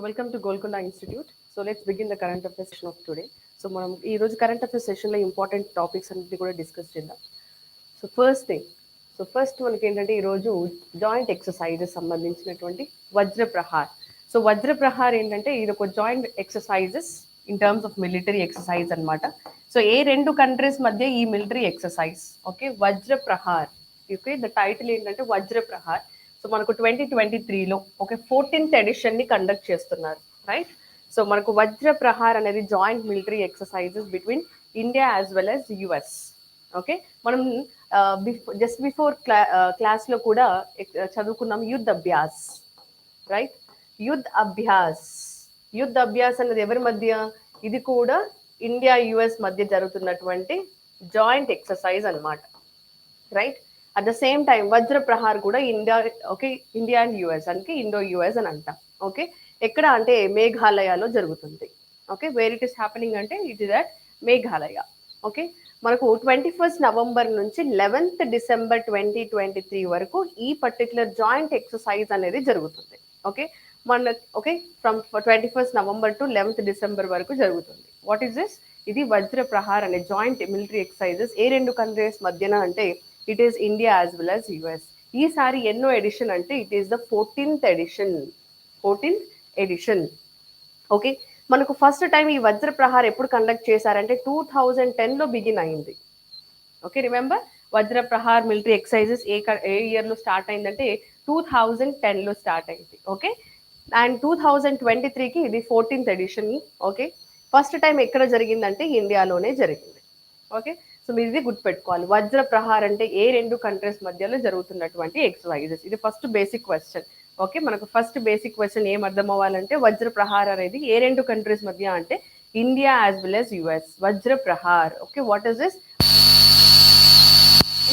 So welcome to Golconda Institute. So let's begin the current affairs session of today. So మనం ఈ రోజు current affairs సెషన్లో important topics అన్నిటి కూడా discuss చేద్దాం. సో ఫస్ట్ మనకి ఏంటంటే ఈరోజు జాయింట్ ఎక్సర్సైజెస్ సంబంధించినటువంటి వజ్ర ప్రహార్. సో వజ్ర ప్రహార్ ఏంటంటే ఇది ఒక joint exercises in terms of military exercise అన్నమాట. సో ఏ రెండు కంట్రీస్ మధ్య ఈ military exercise okay Vajra Prahar. Okay the title ఏంటంటే వజ్ర ప్రహార్. సో మనకు 2023లో ఓకే 14th ఎడిషన్ ని కండక్ట్ చేస్తున్నారు రైట్. సో మనకు వజ్ర ప్రహార్ అనేది joint military exercises between India as well as US. Okay మనం జస్ట్ బిఫోర్ క్లాస్లో కూడా చదువుకున్నాం యుద్ధ అభ్యాస్ రైట్. యుద్ధ అభ్యాస్ యుద్ధ అభ్యాస్ అనేది ఎవరి మధ్య? ఇది కూడా ఇండియా యుఎస్ మధ్య జరుగుతున్నటువంటి జాయింట్ ఎక్సర్సైజ్ అన్నమాట right. At the same time Vajra Prahar కూడా India okay India and US అంటే ఇండో యుఎస్ అని అంటాం. ఓకే ఎక్కడ అంటే మేఘాలయలో జరుగుతుంది. Okay where it is happening అంటే it is at Meghalaya. Okay మనకు 21st నవంబర్ నుంచి 11th డిసెంబర్ 2023 వరకు ఈ పర్టికులర్ జాయింట్ ఎక్సర్సైజ్ అనేది జరుగుతుంది. ఓకే మన okay from 21st November to 11th December వరకు జరుగుతుంది. What is this? ఇది వజ్ర ప్రహార్ అనే జాయింట్ మిలిటరీ ఎక్సర్సైజెస్ ఏ రెండు కంట్రీస్ మధ్యన అంటే it is India as well as US. ఈసారి ఎన్నో ఎడిషన్ అంటే it is the 14th edition. 14th edition. Okay మనకు ఫస్ట్ టైం ఈ వజ్ర ప్రహార్ ఎప్పుడు కండక్ట్ చేశారంటే 2010లో బిగిన్ అయింది. Okay remember Vajra Prahar military exercises ఏ ఇయర్లో స్టార్ట్ అయిందంటే 2010లో స్టార్ట్ అయింది. ఓకే అండ్ 2023కి ఇది 14th edition. Okay first time ఎక్కడ జరిగిందంటే ఇండియాలోనే జరిగింది. ఓకే సో మీరు ఇది గుర్తుపెట్టుకోవాలి. వజ్ర ప్రహార్ అంటే ఏ రెండు కంట్రీస్ మధ్యలో జరుగుతున్నటువంటి ఎక్సర్సైజెస్. ఇది ఫస్ట్ బేసిక్ క్వశ్చన్. ఓకే మనకు ఫస్ట్ బేసిక్ క్వశ్చన్ ఏం అర్థం అవ్వాలంటే వజ్ర ప్రహార్ అనేది ఏ రెండు కంట్రీస్ మధ్య అంటే India as well as US. Vajra Prahar. Okay what is this?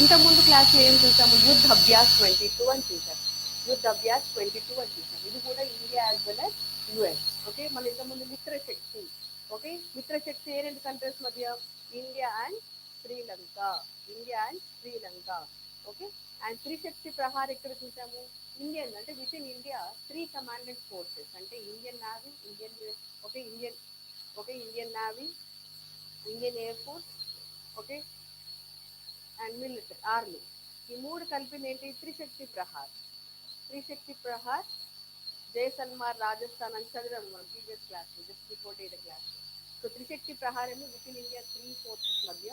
ఇంతకుముందు క్లాస్లో ఏం చూసాము? యుద్ధ అభ్యాస్ 22 అని చూసాము. యుద్ధ అభ్యాస్ 22 అని చూసాము. ఇది కూడా India as well as US. Okay మన ఇంతకుముందు మిత్రశక్తి. ఓకే మిత్రశక్తి ఏ రెండు కంట్రీస్ మధ్య? India and Sri Lanka. India and Sri Lanka. Okay and Trishakti Prahar ఎక్కడ చూసాము? ఇండియన్ అంటే within India 3 commanded forces అంటే Indian navy, Indian navy, Indian air force okay and military army. ఈ మూడు కలిపి ఏంటి? త్రిశక్తి ప్రహార్. త్రిశక్తి ప్రహార్ జైసల్మార్ రాజస్థాన్ అని చదివాం మనం previous class just before day class. So Trishakti Prahar ఏమో విత్ ఇన్ ఇండియా 3 ఫోర్సెస్ మధ్య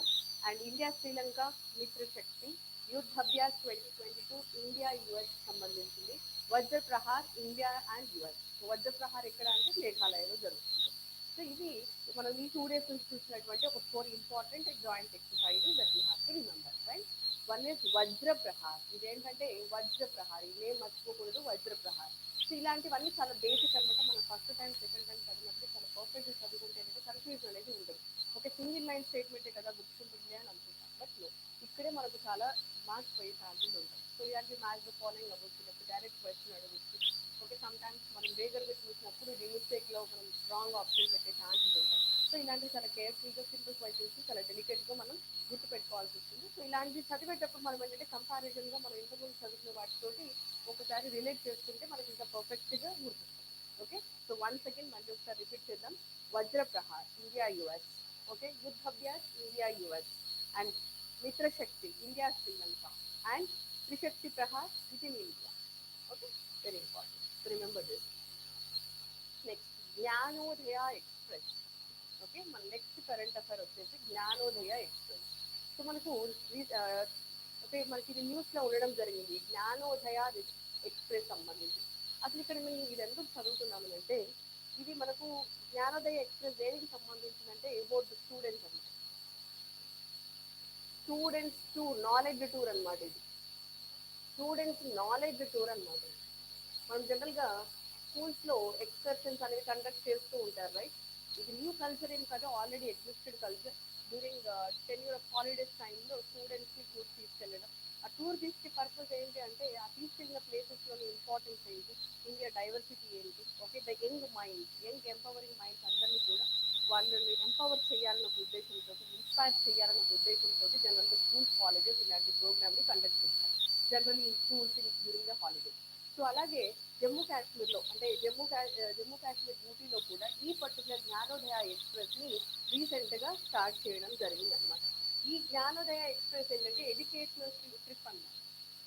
and India Sri Lanka Mitra Shakti. Yudh Abhyas 2022 India US సంబంధించింది. వజ్ర Prahar India and US. Vajra Prahar ఎక్కడ అంటే మేఘాలయలో జరుగుతుంది. సో ఇది మనం ఈ 2 days నుంచి చూసినటువంటి ఒక 4 important joint exercises that you have to remember right. One is వజ్ర ప్రహార్. ఇదేంటంటే వజ్ర ప్రహార్. ఇదేం మర్చిపోకూడదు వజ్ర ప్రహార్. సో ఇలాంటివన్నీ చాలా బేసిక్ అనమాట. మనం ఫస్ట్ టైం సెకండ్ టైం చదివినప్పుడు చాలా పర్ఫెక్ట్గా చదువుకుంటే అనేది కన్ఫ్యూజన్ అనేది ఉండదు. ఒక సింగిల్ లైన్ స్టేట్మెంటే కదా గుర్తుంటుంది అని అనుకుంటాం. బట్ ఇక్కడే మనకు చాలా మార్క్స్ పోయే ఛాన్సెస్ ఉంటాయి. సో ఇలాంటి మ్యాథ్స్ ఫాలోయింగ్ అవ్వచ్చు, లేకపోతే డైరెక్ట్ క్వశ్చన్ అడగవచ్చు. ఓకే సమ్ టైమ్స్ మనం వేగర్గా చూసినప్పుడు ఇది మిస్టేక్లో మనం రాంగ్ ఆప్షన్ పెట్టే ఛాన్సెస్ ఉంటాయి. సో ఇలాంటివి చాలా కేర్ఫుల్గా సింపుల్ క్వశ్చన్స్ చాలా డెలికేట్గా మనం గుర్తుపెట్టుకోవాల్సి వస్తుంది. సో ఇలాంటివి చదివేటప్పుడు మనం ఏంటంటే కంపారిజన్గా మనం ఇంతకుముందు చదువుకున్న వాటితోటి ఒకసారి రిలేట్ చేసుకుంటే మనకి ఇంకా పర్ఫెక్ట్గా గుర్తుంది. ఓకే సో వన్స్ అగైన్ మళ్ళీ ఒకసారి రిపీట్ చేద్దాం. వజ్ర Prahar India US. Okay Yudh Abhyas India US and Mitra Shakti India Sri Lanka and Trishakti Prahar within India. Okay very important. So remember this. Next Gyanodaya express. Okay మన నెక్స్ట్ కరెంట్ అఫైర్ వచ్చేసి జ్ఞానోదయ ఎక్స్ప్రెస్. సో మనకు ఓకే మనకి ఇది న్యూస్లో ఉండడం జరిగింది జ్ఞానోదయ ఎక్స్ప్రెస్ సంబంధించి. అసలు ఇక్కడ మేము ఇది ఎందుకు చదువుతున్నాము అంటే ఇది మనకు జ్ఞానోదయ ఎక్స్ప్రెస్ దేనికి సంబంధించిందంటే అబౌట్ ద స్టూడెంట్స్ అన్నమాట. స్టూడెంట్స్ టూర్ నాలెడ్జ్ టూర్ అనమాట. ఇది స్టూడెంట్స్ నాలెడ్జ్ టూర్ అనమాట. మనం జనరల్గా స్కూల్స్లో ఎక్స్కర్షన్స్ అనేవి కండక్ట్ చేస్తూ ఉంటారు రైట్. ఇది న్యూ కల్చర్ ఏం కదా, already existed culture. During tenure of holidays టైంలో స్టూడెంట్స్ని టూర్ తీసుకెళ్ళడం. ఆ టూర్ తీసుకే పర్పస్ ఏంటి అంటే ఆ తీసుకెళ్ళిన ప్లేసెస్లోని ఇంపార్టెన్స్ ఏంటి, ఇండియా డైవర్సిటీ ఏంటి, okay the young minds, young empowering minds అందరినీ కూడా వాళ్ళని ఎంపవర్ చేయాలన్న ఉద్దేశంతో, ఇన్స్పైర్ చేయాలన్న ఉద్దేశంతో జనరల్గా స్కూల్స్ కాలేజెస్ ఇలాంటి ప్రోగ్రామ్ని కండక్ట్ చేస్తారు generally in schools during the holidays. So అలాగే జమ్మూ కాశ్మీర్ ఊటీలో కూడా ఈ పర్టికులర్ జ్ఞానోదయ ఎక్స్ప్రెస్ని రీసెంట్గా స్టార్ట్ చేయడం జరిగింది అనమాట. ఈ జ్ఞానోదయ ఎక్స్ప్రెస్ ఏంటంటే ఎడ్యుకేషనల్ ట్రిప్ అన్నమాట.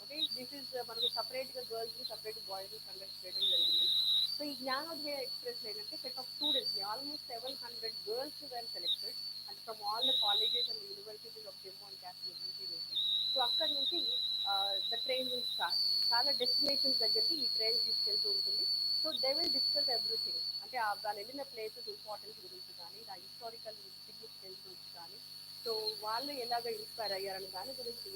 ఓకే, దిస్ ఇస్ మనకు సపరేట్గా గర్ల్స్ని సపరేట్ బాయ్స్ని కండక్ట్ చేయడం జరిగింది. సో ఈ జ్ఞానోదయ ఎక్స్ప్రెస్ ఏంటంటే సెట్ ఆఫ్ స్టూడెంట్స్ని almost 700 girls were selected and from all the colleges and universities of Jammu and Kashmir UT నుంచి. సో అక్కడ నుంచి ద ట్రైన్ విల్ స్టార్ట్. చాలా డెస్టినేషన్స్ దగ్గరికి ఈ ట్రైన్ తీసుకెళ్తూ ఉంటుంది. So they will discuss everything, అంటే దాని వెళ్ళిన ప్లేసెస్ ఇంపార్టెన్స్ గురించి కానీ, ఆ హిస్టారికల్ సిగ్నిఫికెన్స్ గురించి కానీ, సో వాళ్ళు ఎలాగ ఇన్స్పైర్ అయ్యారని దాని గురించి.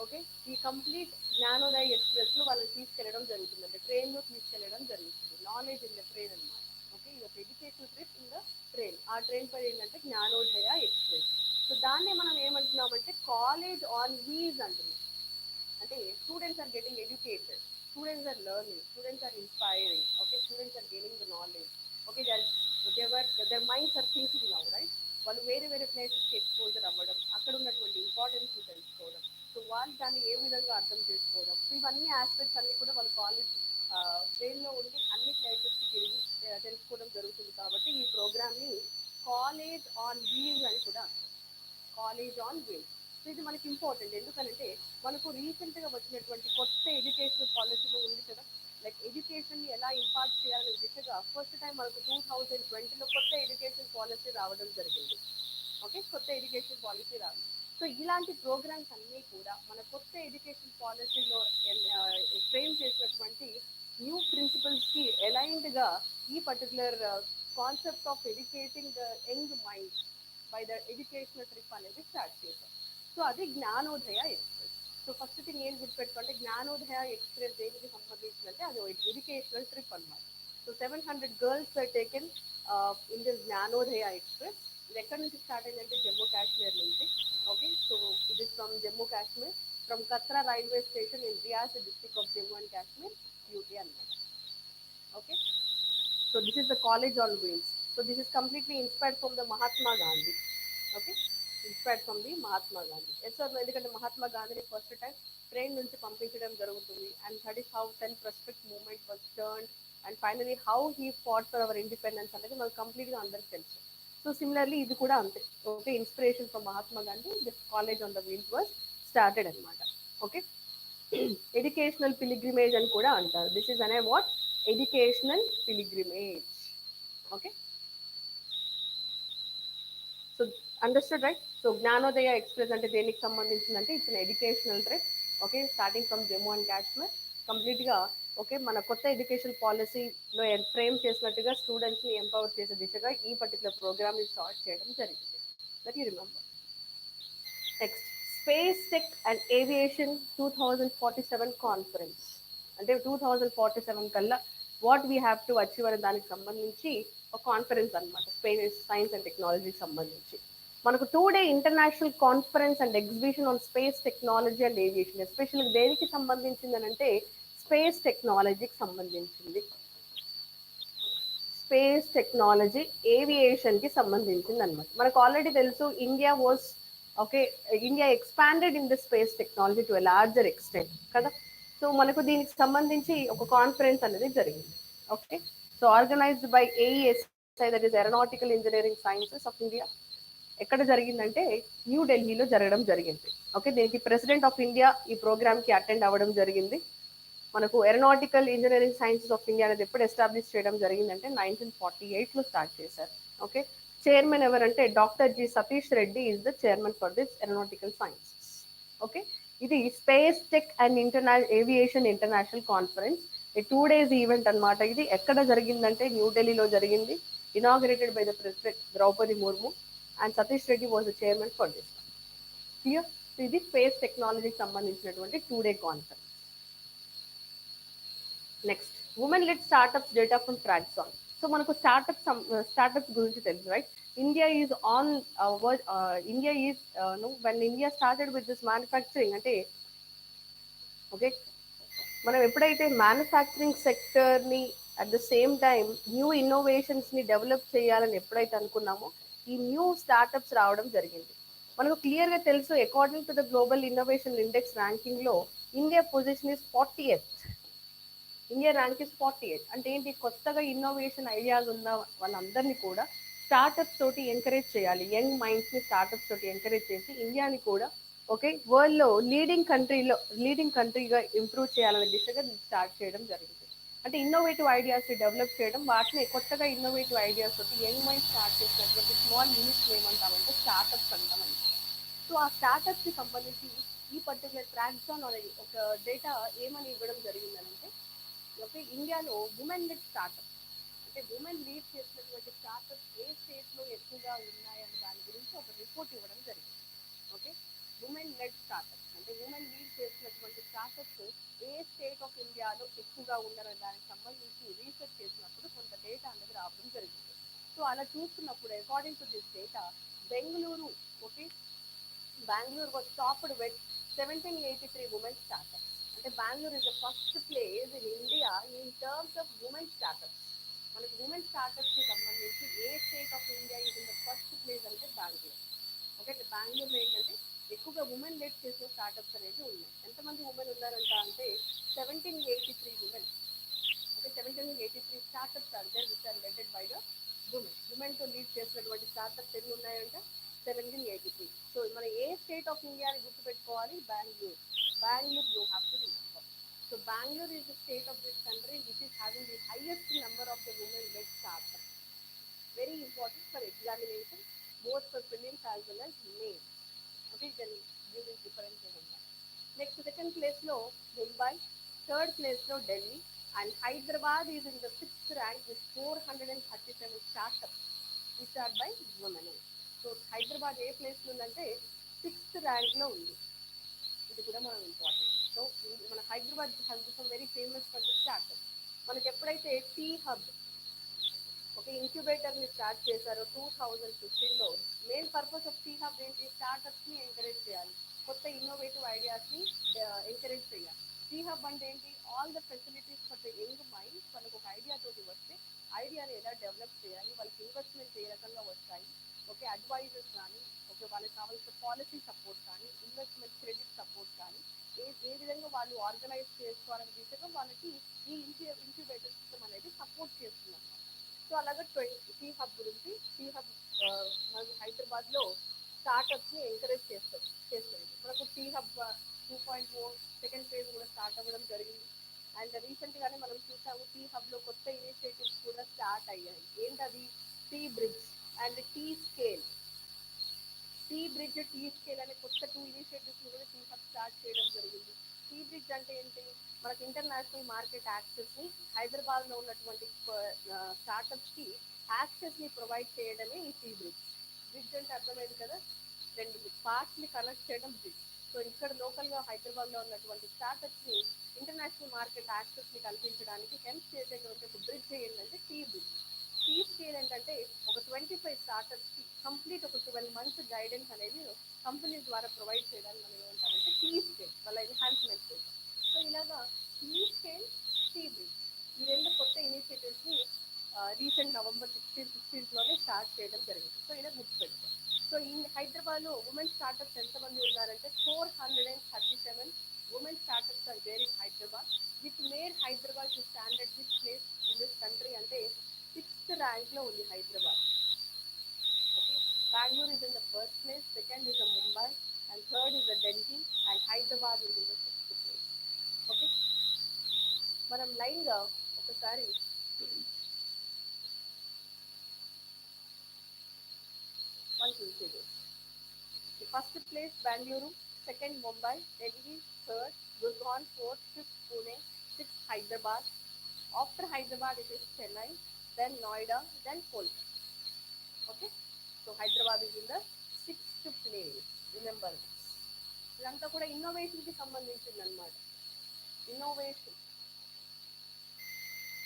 ఓకే, ఈ కంప్లీట్ జ్ఞానోదయ ఎక్స్ప్రెస్లో వాళ్ళని తీసుకెళ్లడం జరుగుతుంది, అంటే ట్రైన్లో తీసుకెళ్లడం జరుగుతుంది. నాలెడ్జ్ ఇన్ ద ట్రైన్ అనమాట. ఓకే, ఇది ఒక educational trip in the train. ఆ ట్రైన్ పేరు ఏంటంటే జ్ఞానోదయ ఎక్స్ప్రెస్. సో దాన్ని మనం ఏమంటున్నామంటే కాలేజ్ ఆన్ వీల్స్ అంటున్నాం. అంటే students are getting educated, students are learning, students are inspiring. Okay, students are gaining the knowledge. Okay, their minds are thinking now, right. వాళ్ళు వేరే వేరే ప్లేసెస్కి ఎక్స్పోజర్ అవ్వడం, అక్కడ ఉన్నటువంటి ఇంపార్టెన్స్ తెలుసుకోవడం, సో వాళ్ళు దాన్ని ఏ విధంగా అర్థం చేసుకోవడం, సో ఇవన్నీ ఆస్పెక్ట్స్ అన్ని కూడా వాళ్ళు కాలేజ్ ట్రైన్లో ఉండి అన్ని ప్లేసెస్కి తిరిగి తెలుసుకోవడం జరుగుతుంది. కాబట్టి ఈ ప్రోగ్రామ్ని కాలేజ్ ఆన్ వీల్స్ అని కూడా, కాలేజ్ ఆన్ వీల్స్. సో ఇది మనకి ఇంపార్టెంట్, ఎందుకంటే మనకు రీసెంట్గా వచ్చినటువంటి కొత్త ఎడ్యుకేషన్ పాలసీలో ఉంది కదా, లైక్ ఎడ్యుకేషన్ని ఎలా ఇంపార్ట్ చేయాలనే దిశగా ఫస్ట్ టైం మనకు 2020లో కొత్త ఎడ్యుకేషన్ పాలసీ రావడం జరిగింది. ఓకే, కొత్త ఎడ్యుకేషన్ పాలసీ రావాలి. సో ఇలాంటి ప్రోగ్రామ్స్ అన్నీ కూడా మన కొత్త ఎడ్యుకేషన్ పాలసీలో ఫ్రేమ్ చేసినటువంటి న్యూ ప్రిన్సిపల్స్కి అలైన్డ్గా ఈ particular concept of educating the young mind by the educational trip అనేది స్టార్ట్ చేశాం. సో అది Gyanodaya express. So first thing ఏం గుర్తుపెట్టుకోండి, జ్ఞానోదయ ఎక్స్ప్రెస్ దేనికి సంబంధించిందంటే అది ఎడ్యుకేషనల్ ట్రిప్ అనమాట. So 700 girls are taken in this Gyanodaya express. ఇది ఎక్కడి నుంచి స్టార్ట్ అయిందంటే జమ్మూ కాశ్మీర్ నుంచి. ఓకే, సో ఇది from Jammu Kashmir, from Katra railway station in Reasi district of Jammu and Kashmir UT అనమాట. Okay, so this is the college on wheels. So this is completely inspired from the Mahatma Gandhi. Okay, inspired from the Mahatma Gandhi. Yes sir, ఎందుకంటే మహాత్మా గాంధీని first time train నుంచి పంపించడం జరుగుతుంది. And that is how self respect movement was turn and finally how he fought for our independence అనేది మనకు కంప్లీట్గా అందరికి తెలుసు. సో సిమిలర్లీ ఇది కూడా అంతే. Okay, inspiration from Mahatma Gandhi, this college on the wheels was started అనమాట. ఓకే, ఎడ్యుకేషనల్ పిలిగ్రిమేజ్ అని కూడా అంటారు. దిస్ ఈజ్ అనే what, educational pilgrimage. Okay, so understood right. So Gyanodaya express అంటే దేనికి సంబంధించిందంటే it's an educational trip. Okay, starting from Jammu and Kashmir కంప్లీట్గా. Okay, మన కొత్త ఎడ్యుకేషన్ పాలసీలో ఫ్రేమ్ చేసినట్టుగా స్టూడెంట్స్ని ఎంపవర్ చేసే దిశగా ఈ పర్టికులర్ ప్రోగ్రామ్ని స్టార్ట్ చేయడం జరిగింది. That you remember. Next, space tech and aviation 2047 conference. అంటే 2047 కల్లా what we have to achieve అనే దానికి సంబంధించి ఒక కాన్ఫరెన్స్ అనమాట, స్పేస్ సైన్స్ అండ్ టెక్నాలజీకి సంబంధించి. మనకు 2 day international conference and exhibition on space technology and aviation. Especially దేనికి సంబంధించింది అని అంటే స్పేస్ టెక్నాలజీకి సంబంధించింది. స్పేస్ టెక్నాలజీ ఏవియేషన్కి సంబంధించింది అనమాట. మనకు ఆల్రెడీ తెలుసు India was, okay, India expanded in the space technology to a larger extent కదా. సో మనకు దీనికి సంబంధించి ఒక కాన్ఫరెన్స్ అనేది జరిగింది. Okay, so organised by AESI, that is aeronautical engineering sciences of India. ఎక్కడ జరిగిందంటే న్యూఢిల్లీలో జరగడం జరిగింది. ఓకే, దీనికి ప్రెసిడెంట్ ఆఫ్ ఇండియా ఈ ప్రోగ్రామ్కి అటెండ్ అవ్వడం జరిగింది. మనకు aeronautical engineering sciences of India అనేది ఎప్పుడు ఎస్టాబ్లిష్ చేయడం జరిగిందంటే 1948లో స్టార్ట్ చేశారు. ఓకే, చైర్మన్ ఎవరంటే doctor G Satish Reddy is the chairman for this aeronautical sciences. Okay, ఇది space tech and aviation international conference. ఈ 2 days ఈవెంట్ అనమాట. ఇది ఎక్కడ జరిగిందంటే న్యూఢిల్లీలో జరిగింది. Inaugurated by the president Draupadi Murmu and Satish Reddy was the chairman for this. Clear. ఇది స్పేస్ టెక్నాలజీకి సంబంధించినటువంటి 2 day conference. Next, women led startups data from Tracxn. So మనకు స్టార్ట్అప్స్ గురించి తెలుసు, right. India is on India is when India started with this manufacturing అంటే, okay, మనం ఎప్పుడైతే manufacturing సెక్టర్ని at the same time new ఇన్నోవేషన్స్ని డెవలప్ చేయాలని ఎప్పుడైతే అనుకున్నామో ఈ న్యూ స్టార్ట్అప్స్ రావడం జరిగింది. మనకు క్లియర్గా తెలుసు, according to the global innovation index ర్యాంకింగ్లో India position is 40th. India rank is 48. అంటే ఏంటి, కొత్తగా ఇన్నోవేషన్ ఐడియాస్ ఉన్న వాళ్ళందరినీ కూడా స్టార్టప్స్ తోటి ఎంకరేజ్ చేయాలి. యంగ్ మైండ్స్ని స్టార్టప్స్ తోటి ఎంకరేజ్ చేసి ఇండియాని కూడా ఓకే వరల్డ్లో లీడింగ్ కంట్రీగా ఇంప్రూవ్ చేయాలనే దిశగా స్టార్ట్ చేయడం జరిగింది. అంటే ఇన్నోవేటివ్ ఐడియాస్ డెవలప్ చేయడం, వాటిని కొత్తగా ఇన్నోవేటివ్ ఐడియాస్ తోటి యంగ్ మైండ్ స్టార్ట్ చేసినటువంటి స్మాల్ యూనిట్స్ ఏమంటామంటే స్టార్టప్స్ అంటామండి. సో ఆ స్టార్టప్స్ కి సంబంధించి ఈ పర్టికులర్ ట్రాక్సాన్ అనేది ఒక డేటా ఏమని ఇవ్వడం జరిగిందనంటే, ఓకే ఇండియాలో ఉమెన్ లెడ్ స్టార్టప్, అంటే ఉమెన్ లీడ్ చేసినటువంటి స్టార్టప్స్ ఏ స్టేట్ లో ఎక్కువగా ఉన్నాయన్న దాని గురించి ఒక రిపోర్ట్ ఇవ్వడం జరిగింది. ఓకే ఉమెన్ లెడ్ స్టార్టప్స్ అంటే ఉమెన్ లీడ్ చేసినటువంటి స్టార్టప్స్ ఏ స్టేట్ ఆఫ్ ఇండియాలో ఎక్కువగా ఉన్నారన్న దానికి సంబంధించి రీసెర్చ్ చేసినప్పుడు కొంత డేటా అనేది రావడం జరిగింది. సో అలా చూస్తున్నప్పుడు according to this data, Bengaluru, okay Bangalore was topped with 1783 women startups. అంటే Bangalore is the first place in India in terms of women startups. మనకి ఉమెన్ స్టార్టప్స్ కి సంబంధించి ఏ state of India is in the first place అంటే Bengaluru. Okay బెంగళూరులో ఏంటంటే ఎక్కువగా women lead చేసిన స్టార్టప్స్ అనేవి ఉన్నాయి. ఎంతమంది ఉమెన్ ఉన్నారంట అంటే 1783 women. Okay 1783 startups are there which are leaded by the ఉమెన్తో లీడ్ చేసినటువంటి స్టార్టప్స్ ఎన్ని ఉన్నాయంటే 1783. సో మన ఏ స్టేట్ ఆఫ్ ఇండియాని గుర్తుపెట్టుకోవాలి, Bengaluru you have to remember. So Bengaluru is the state of this country which is having the highest number of the women lead startups. Very important for examination both for prelims as well as mains. Okay, then give this difference in that. Next, second place lo Mumbai, third place lo Delhi, and Hyderabad is in the sixth rank with 437 startups which are by women. సో హైదరాబాద్ ఏ place ఉందంటే sixth rank లో ఉంది. ఇది కూడా మనం important. So మన Hyderabad has become very famous for the startup. మనకి ఎప్పుడైతే టీ హబ్ ఒక ఇంక్యుబేటర్ ని స్టార్ట్ చేశారో 2015లో, main purpose of T hub ఏంటి, స్టార్ట్అప్స్ ని ఎంకరేజ్ చేయాలి, కొత్త ఇన్నోవేటివ్ ఐడియాస్ ని ఎంకరేజ్ చేయాలి. టీ హబ్ అంటే ఏంటి, all the facilities for the young mind. వాళ్ళకి ఒక ఐడియా తోటి వస్తే ఐడియాని ఎలా డెవలప్ చేయాలి, వాళ్ళకి ఇన్వెస్ట్మెంట్ ఏ రకంగా వస్తాయి, ఓకే అడ్వైజర్స్ కానీ, ఓకే వాళ్ళకి కావాల్సిన పాలసీ సపోర్ట్ కానీ, ఇన్వెస్ట్మెంట్ క్రెడిట్ సపోర్ట్ కానీ, ఏ విధంగా వాళ్ళు ఆర్గనైజ్ చేసుకోవాలని దిశగా వాళ్ళకి ఈ ఇంక్యుబేటర్ సిస్టమ్ అనేది సపోర్ట్ చేస్తున్నారు. సో అలాగే టీ హబ్ గురించి, టీ హబ్ మనకి హైదరాబాద్ లో స్టార్ట్అప్స్ ని ఎంకరేజ్ చేస్తుంది. మనకు టీ హబ్ 2.0 సెకండ్ ఫేజ్ కూడా స్టార్ట్ అవ్వడం జరిగింది. అండ్ రీసెంట్ గానే మనం చూసాము టీ హబ్ లో కొత్త ఇనిషియేటివ్స్ కూడా స్టార్ట్ అయ్యాయి. ఏంటది, T bridge and T scale. T bridge, T scale అనే కొత్త 2 ఇనిషియేటివ్స్ కూడా టీ హబ్ స్టార్ట్ చేయడం జరిగింది. టీ బ్రిడ్జ్ అంటే ఏంటి, మనకి ఇంటర్నేషనల్ మార్కెట్ యాక్సెస్ ని హైదరాబాద్ లో ఉన్నటువంటి స్టార్టప్స్ కి యాక్సెస్ ని ప్రొవైడ్ చేయడమే ఈ టీ బ్రిడ్జ్. బ్రిడ్జ్ అంటే అర్థమైంది కదా, రెండు పార్ట్స్ ని కనెక్ట్ చేయడం బ్రిడ్జ్. సో ఇక్కడ లోకల్ గా హైదరాబాద్ లో ఉన్నటువంటి స్టార్టప్స్ ని ఇంటర్నేషనల్ మార్కెట్ యాక్సెస్ ని కల్పించడానికి హెల్ప్ చేసేటువంటి ఒక బ్రిడ్జ్ ఏంటంటే టీ బ్రిడ్జ్. టీ స్కేల్ ఏంటంటే ఒక 25 స్టార్టప్స్ కి కంప్లీట్ ఒక 12 months గైడెన్స్ అనేది కంపెనీ ద్వారా ప్రొవైడ్ చేయడానికి మనం ఏమంటామంటే టీ స్కేల్, వాళ్ళ ఎన్హాన్స్మెంట్ చేస్తాం. సో ఇలాగా టీ స్కేల్, టీ బ్రిడ్జ్ ఈ రెండు కొత్త ఇనిషియేటివ్స్ ని రీసెంట్ November 16 స్టార్ట్ చేయడం జరిగింది. సో ఇలా గుర్తుపెట్టుకోండి. సో ఈ హైదరాబాద్ లో ఉమెన్ స్టార్టప్స్ ఎంతమంది ఉన్నారంటే 437 women startups are there in Hyderabad, which made Hyderabad to standard this place in this country. అంటే సిక్స్త్ ర్యాంక్ లో ఉంది Hyderabad. Okay Bengaluru is in the first place, second is the Mumbai, and third is the Delhi, and Hyderabad is in the sixth place. Okay మనం line గా ఒకసారి one చూసేది. First place Bengaluru, second Mumbai, Delhi third, Gurgaon fourth, fifth Pune, sixth Hyderabad. After Hyderabad it is Chennai, then Noida, then Kolkata. Okay so Hyderabad is in the sixth place. Remember ఇదంతా కూడా innovation కి సంబంధించింది అనమాట. Innovation,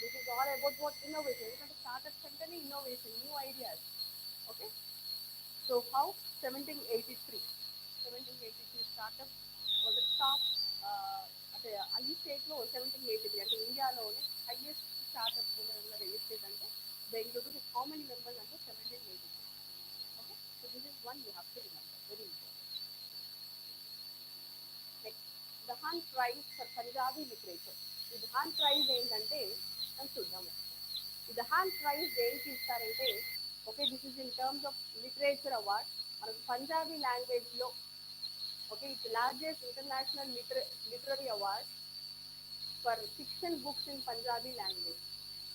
this is all about what innovation. ఎందుకంటే స్టార్టప్స్ అంటేనే innovation, new ideas. Okay so how 1783 startup was top. అంటే ఈ state లో 1783 అంటే ఇండియాలోనే హైయెస్ట్ స్టార్టప్ ఉన్న స్టేట్ అంటే Bengaluru. With how many members అంటే 1783. Okay so this is one you have to remember, very important. Next the hunt prize for Punjabi literature. ఈ Dhahan praise ఏంటంటే మనం చూద్దాము. ఈ ధాన్ ప్రైజ్ దేనికి ఇస్తారంటే, okay, this is in terms of literature award. మనకు పంజాబీ లాంగ్వేజ్లో, okay, it's largest international literary award for fiction books in Punjabi language.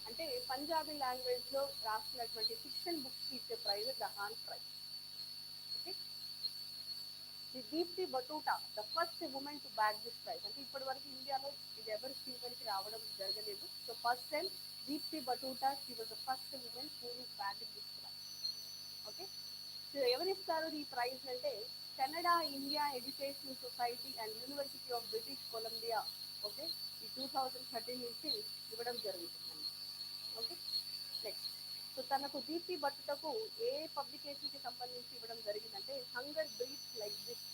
అంటే పంజాబీ లాంగ్వేజ్లో రాసినటువంటి ఫిక్షన్ బుక్స్కి ఇచ్చే prize Dhahan prize. Okay, the Deepti Babuta the first women to back this prize. అంటే ఇప్పటి వరకు ఇండియాలో ఇది ఎవరు ఫీమేల్కి రావడం జరగలేదు. So first time Deepti Babuta she was the first women who is back this prize. Okay, so ఎవరిస్తారు ఈ ప్రైజ్ అంటే Canada India educational society and university of British Columbia. Okay, ఈ 2013 నుంచి ఇవ్వడం జరుగుతుందండి. Okay, next. సో తనకు దీప్తి బట్టుటకు ఏ పబ్లికేషన్కి సంబంధించి ఇవ్వడం జరిగిందంటే హంగర్ బ్రీత్స్ లైక్ దిస్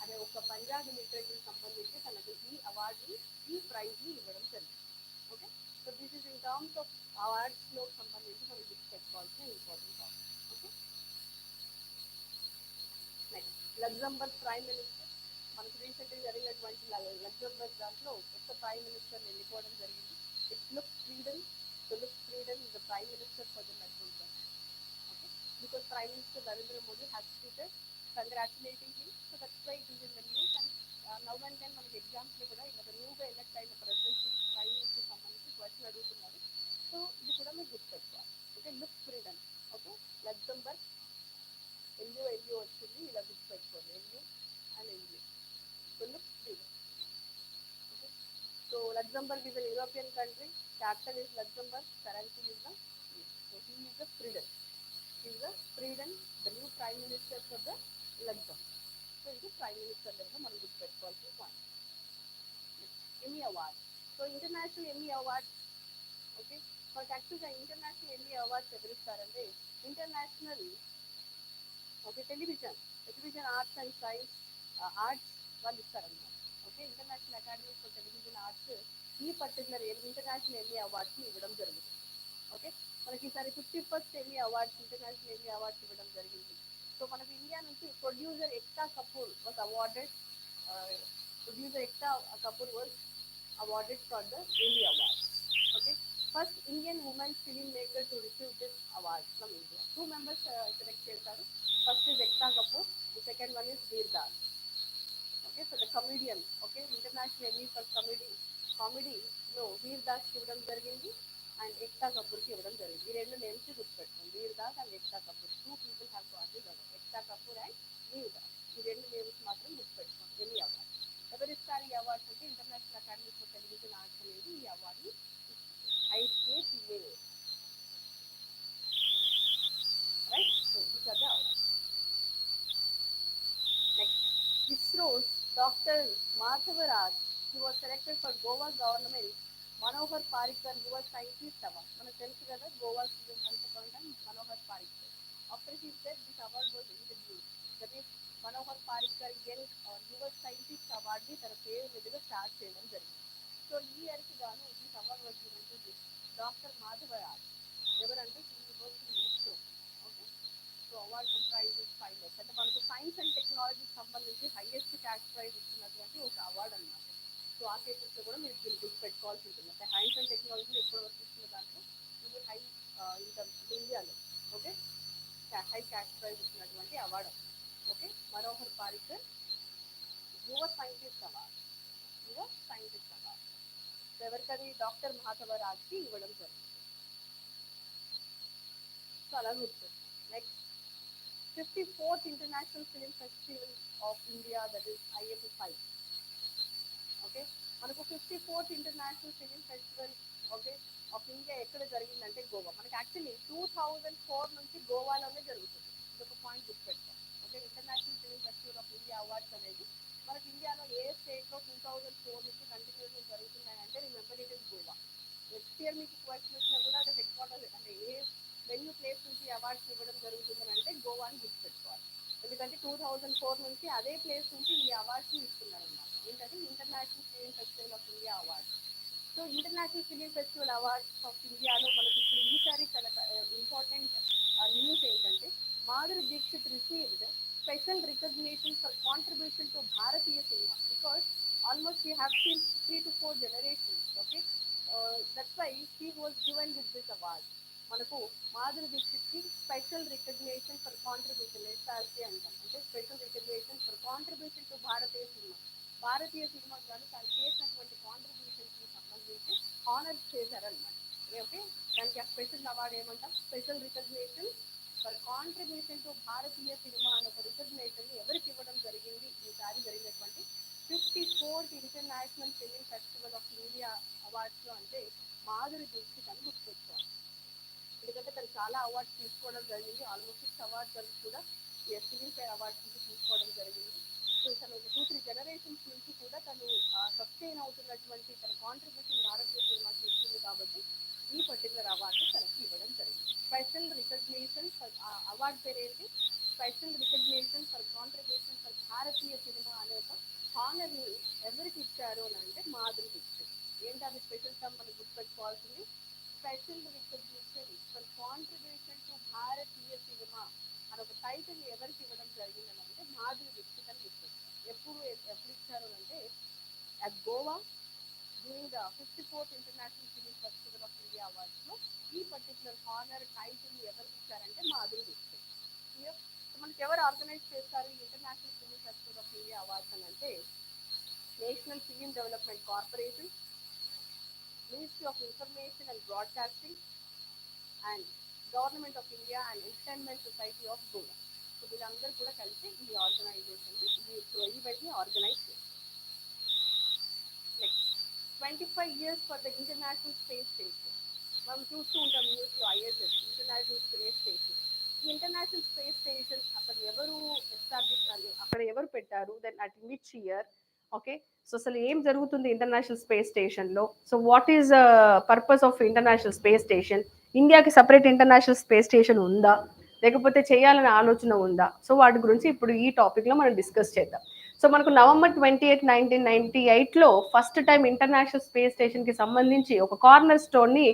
అనే ఒక పంజాబీ లిటరేచర్కి సంబంధించి తనకు ఈ అవార్డుని, ఈ ప్రైజ్ని ఇవ్వడం జరిగింది. Okay, so this is in terms of అవార్డ్స్లో సంబంధించి మనం గుర్తుపెట్టుకోవాల్సిన important topic. Okay, next Luxembourg prime minister. మనకు రీసెంట్గా జరిగినటువంటి లగ్జంబర్గ్ దాంట్లో కొత్త ప్రైమ్ మినిస్టర్ ఎన్నుకోవడం జరిగింది. It's look freedom. So look freedom is the prime minister for the Luxembourg. Okay, because Prime Minister Narendra Modi has tweeted congratulating him. So that's why it is in the news. And now and then మనకి ఎగ్జామ్స్లో కూడా ఇలా న్యూగా elect అయిన president prime minister సంబంధించి question అడుగుతున్నారు. So ఇది కూడా మీరు గుర్తుపెట్టుకోవాలి. Okay, look freedom. Okay, Luxembourg LU వచ్చింది, ఇలా గుర్తుపెట్టుకోండి, LU and LU. So look freedom. Okay, so Luxembourg is a European country. Capital is Luxembourg. Currency is the euro. So he is the Sweden. He is the Sweden, the new Prime Minister for the Luxembourg. So ఇది prime minister లెవెల్లో మనం గుర్తుపెట్టుకోవాల్సిన point. Emmy award. So international Emmy award. Okay, మనకి యాక్చువల్గా international Emmy awards ఎవరిస్తారంటే international, okay, television arts and science arts వాళ్ళు ఇస్తారన్నమాట. Okay, international academy for television arts ఈ పర్టికులర్ ఇంటర్నేషనల్ ఎమ్మీ అవార్డ్స్ని ఇవ్వడం జరుగుతుంది. ఓకే, మనకి ఈసారి 51st Emmy awards, international Emmy awards ఇవ్వడం జరిగింది. సో మనకి ఇండియా నుంచి producer Ekta Kapoor was awarded. Producer Ekta Kapoor was awarded for the Emmy awards. Okay, first Indian women film maker to receive this award from India. 2 members select చేశారు. First is Ekta Kapoor, the second one is Vir Das. Okay, so the comedian. Okay, international Emmy for కామెడీలో వీర్ దాస్ ఇవ్వడం జరిగింది and Ekta కపూర్కి ఇవ్వడం జరిగింది. ఈ రెండు names గుర్తుపెట్టుకోండి, Vir Das and Ekta Kapoor. 2 people have got this award, Ekta Kapoor and Vir Das. ఈ రెండు నేమ్స్ మాత్రం గుర్తుపెట్టుకోండి. ఎమ్మీ అవార్డ్ ఎవరిస్తారు ఈ అవార్డ్స్ అంటే international academy for television arts అనేది ఈ అవార్డుని ICATA. Right, so these are the awards. Next, ISRO's Dr. Madhavaraj, he was selected for Goa government Manohar Parrikar Yuva scientist award. మనకు తెలుసు కదా, Goa CM once upon time Manohar Parrikar. After he said this award was introduced, that is Manohar Parrikar Yuva scientist అవార్డ్ని తన పేరు మీదుగా start చేయడం జరిగింది. So ఈ ఇయర్కి గాను this award was given to this doctor Madhavaraj. ఎవరంటే he works in ISRO. Okay, so award comprises 5 years. అంటే మనకు సైన్స్ అండ్ టెక్నాలజీకి సంబంధించి హైయెస్ట్ క్యాష్ ప్రైజ్ ఇస్తున్నటువంటి ఒక అవార్డ్ అన్నమాట. సో ఆ కేసెస్లో కూడా మీరు దీన్ని గుర్తుపెట్టుకోవాల్సి ఉంటుంది. అంటే సైన్స్ అండ్ టెక్నాలజీ ఎప్పటి వరకు ఇస్తున్న దాంట్లో ఇది హై ఇండియాలో, ఓకే, హై క్యాష్ ప్రైజ్ ఇచ్చినటువంటి award. Okay, Manohar Parrikar Yuva scientist award. So ఎవరికది doctor మాధవరాజ్కి ఇవ్వడం జరిగింది. సో అలా గుర్తుంది. Next, 54th international film festival of India, that is IFFI. Okay, మనకు 54th international film festival, okay, of India ఎక్కడ జరిగిందంటే గోవా. మనకి యాక్చువల్లీ 2004 నుంచి గోవాలోనే జరుగుతుంది. ఇదొక పాయింట్ గుర్తుపెట్టుకోండి. Okay, international film festival of India awards అనేది మనకి ఇండియాలో ఏ స్టేట్లో 2004 నుంచి కంటిన్యూస్గా జరుగుతున్నాయంటే remember it is Goa. Next year మీకు క్వశ్చన్ వచ్చినా కూడా అది హెడ్ క్వార్టర్ అంటే ఏ వెన్యూ ప్లేస్ నుంచి అవార్డ్స్ ఇవ్వడం జరుగుతుందని అంటే గోవా అని గుర్తుపెట్టుకోవాలి. ఎందుకంటే 2004 నుంచి అదే ప్లేస్ నుంచి ఈ అవార్డ్స్ని ఇస్తున్నారన్నమాట. ఏంటంటే international film festival of India awards. So international film festival awards of ఇండియాలో మనకి ఇప్పుడు ఈసారి చాలా ఇంపార్టెంట్ న్యూస్ ఏంటంటే Madhuri Dixit received special recognition for contribution to Bharatiya cinema. Because Almost we have seen 3 to 4 generations. Okay, that's why she was given with this award. మనకు మాధురి దీక్షిత్కి special recognition for contribution SRC అంటాం, అంటే special recognition for contribution to Bharatiya సినిమాకు గాను తను చేసినటువంటి కాంట్రిబ్యూషన్స్కి సంబంధించి honours చేశారనమాట. ఓకే, దానికి ఆ స్పెషల్ అవార్డు ఏమంటాం, special recognition for contribution to Bharatiya cinema అనే ఒక రికగ్నేషన్ ఎవరికి ఇవ్వడం జరిగింది ఈసారి జరిగినటువంటి 54th international film festival of India అవార్డ్స్లో. అంటే మాధురి దీక్షిత్ అని గుర్తుపెట్టుకోవాలి, ఎందుకంటే తను చాలా అవార్డ్స్ తీసుకోవడం జరిగింది. ఆల్మోస్ట్ 6 అవార్డ్స్ వరకు కూడా ఫిలింఫేర్ అవార్డ్స్ నుంచి తీసుకోవడం జరిగింది. సో తను 2-3 generations నుంచి కూడా తను సస్టైన్ అవుతున్నటువంటి తన కాంట్రిబ్యూషన్ భారతీయ సినిమాకి ఇస్తుంది. కాబట్టి ఈ పర్టికులర్ అవార్డు తనకి ఇవ్వడం జరిగింది. స్పెషల్ రికగ్నేషన్ ఫర్ అవార్డు పేరు ఏంటి, special recognition for contribution for Bharatiya cinema అనే ఒక హానర్ని ఎవరికి ఇచ్చారు అని అంటే మాధురి దీక్షిత్. ఏంటి అది స్పెషల్ టర్మ్ మనం గుర్తుపెట్టుకోవాల్సింది, special recognition for contribution to Bharatiya cinema అని ఒక టైటిల్ ఎవరికి ఇవ్వడం జరిగిందని అంటే మాధురి దీక్షిత్ అని గుర్తుపెట్టుకోవాలి. ఎప్పుడు ఇచ్చారు అంటే at Goa during the 54th international film festival of India అవార్డ్స్లో ఈ పర్టికులర్ హానర్ టైటిల్ ఎవరికి ఇచ్చారంటే మాధురి దీక్షిత్. సో మనకి ఎవరు ఆర్గనైజ్ చేస్తారు ఈ international film festival of India awards అని అంటే national film development corporation, ministry of information and broadcasting and government of India and entertainment society of Goa. So వీళ్ళందరూ కూడా కలిసి ఈ ఆర్గనైజేషన్ ఈవెంట్ని ఆర్గనైజ్ చేస్తారు. Next 25 years for the international space station. మనం చూస్తూ ఉంటాం న్యూస్లో ఐఎస్ఎస్ ఇంటర్నేషనల్ స్పేస్ స్టేషన్. ఈ ఇంటర్నేషనల్ స్పేస్ స్టేషన్ అక్కడ ఎవరు ఎస్టాబ్లిష్, అక్కడ ఎవరు పెట్టారు, then at which year. Okay, so అసలు ఏం జరుగుతుంది ఇంటర్నేషనల్ స్పేస్ స్టేషన్లో, so what is purpose of international space station, ఇండియాకి సపరేట్ ఇంటర్నేషనల్ స్పేస్ స్టేషన్ ఉందా లేకపోతే చేయాలనే ఆలోచన ఉందా, సో వాటి గురించి ఇప్పుడు ఈ టాపిక్లో మనం డిస్కస్ చేద్దాం. సో మనకు November 28, 1998లో ఫస్ట్ టైం ఇంటర్నేషనల్ స్పేస్ స్టేషన్కి సంబంధించి ఒక కార్నర్ స్టోన్ని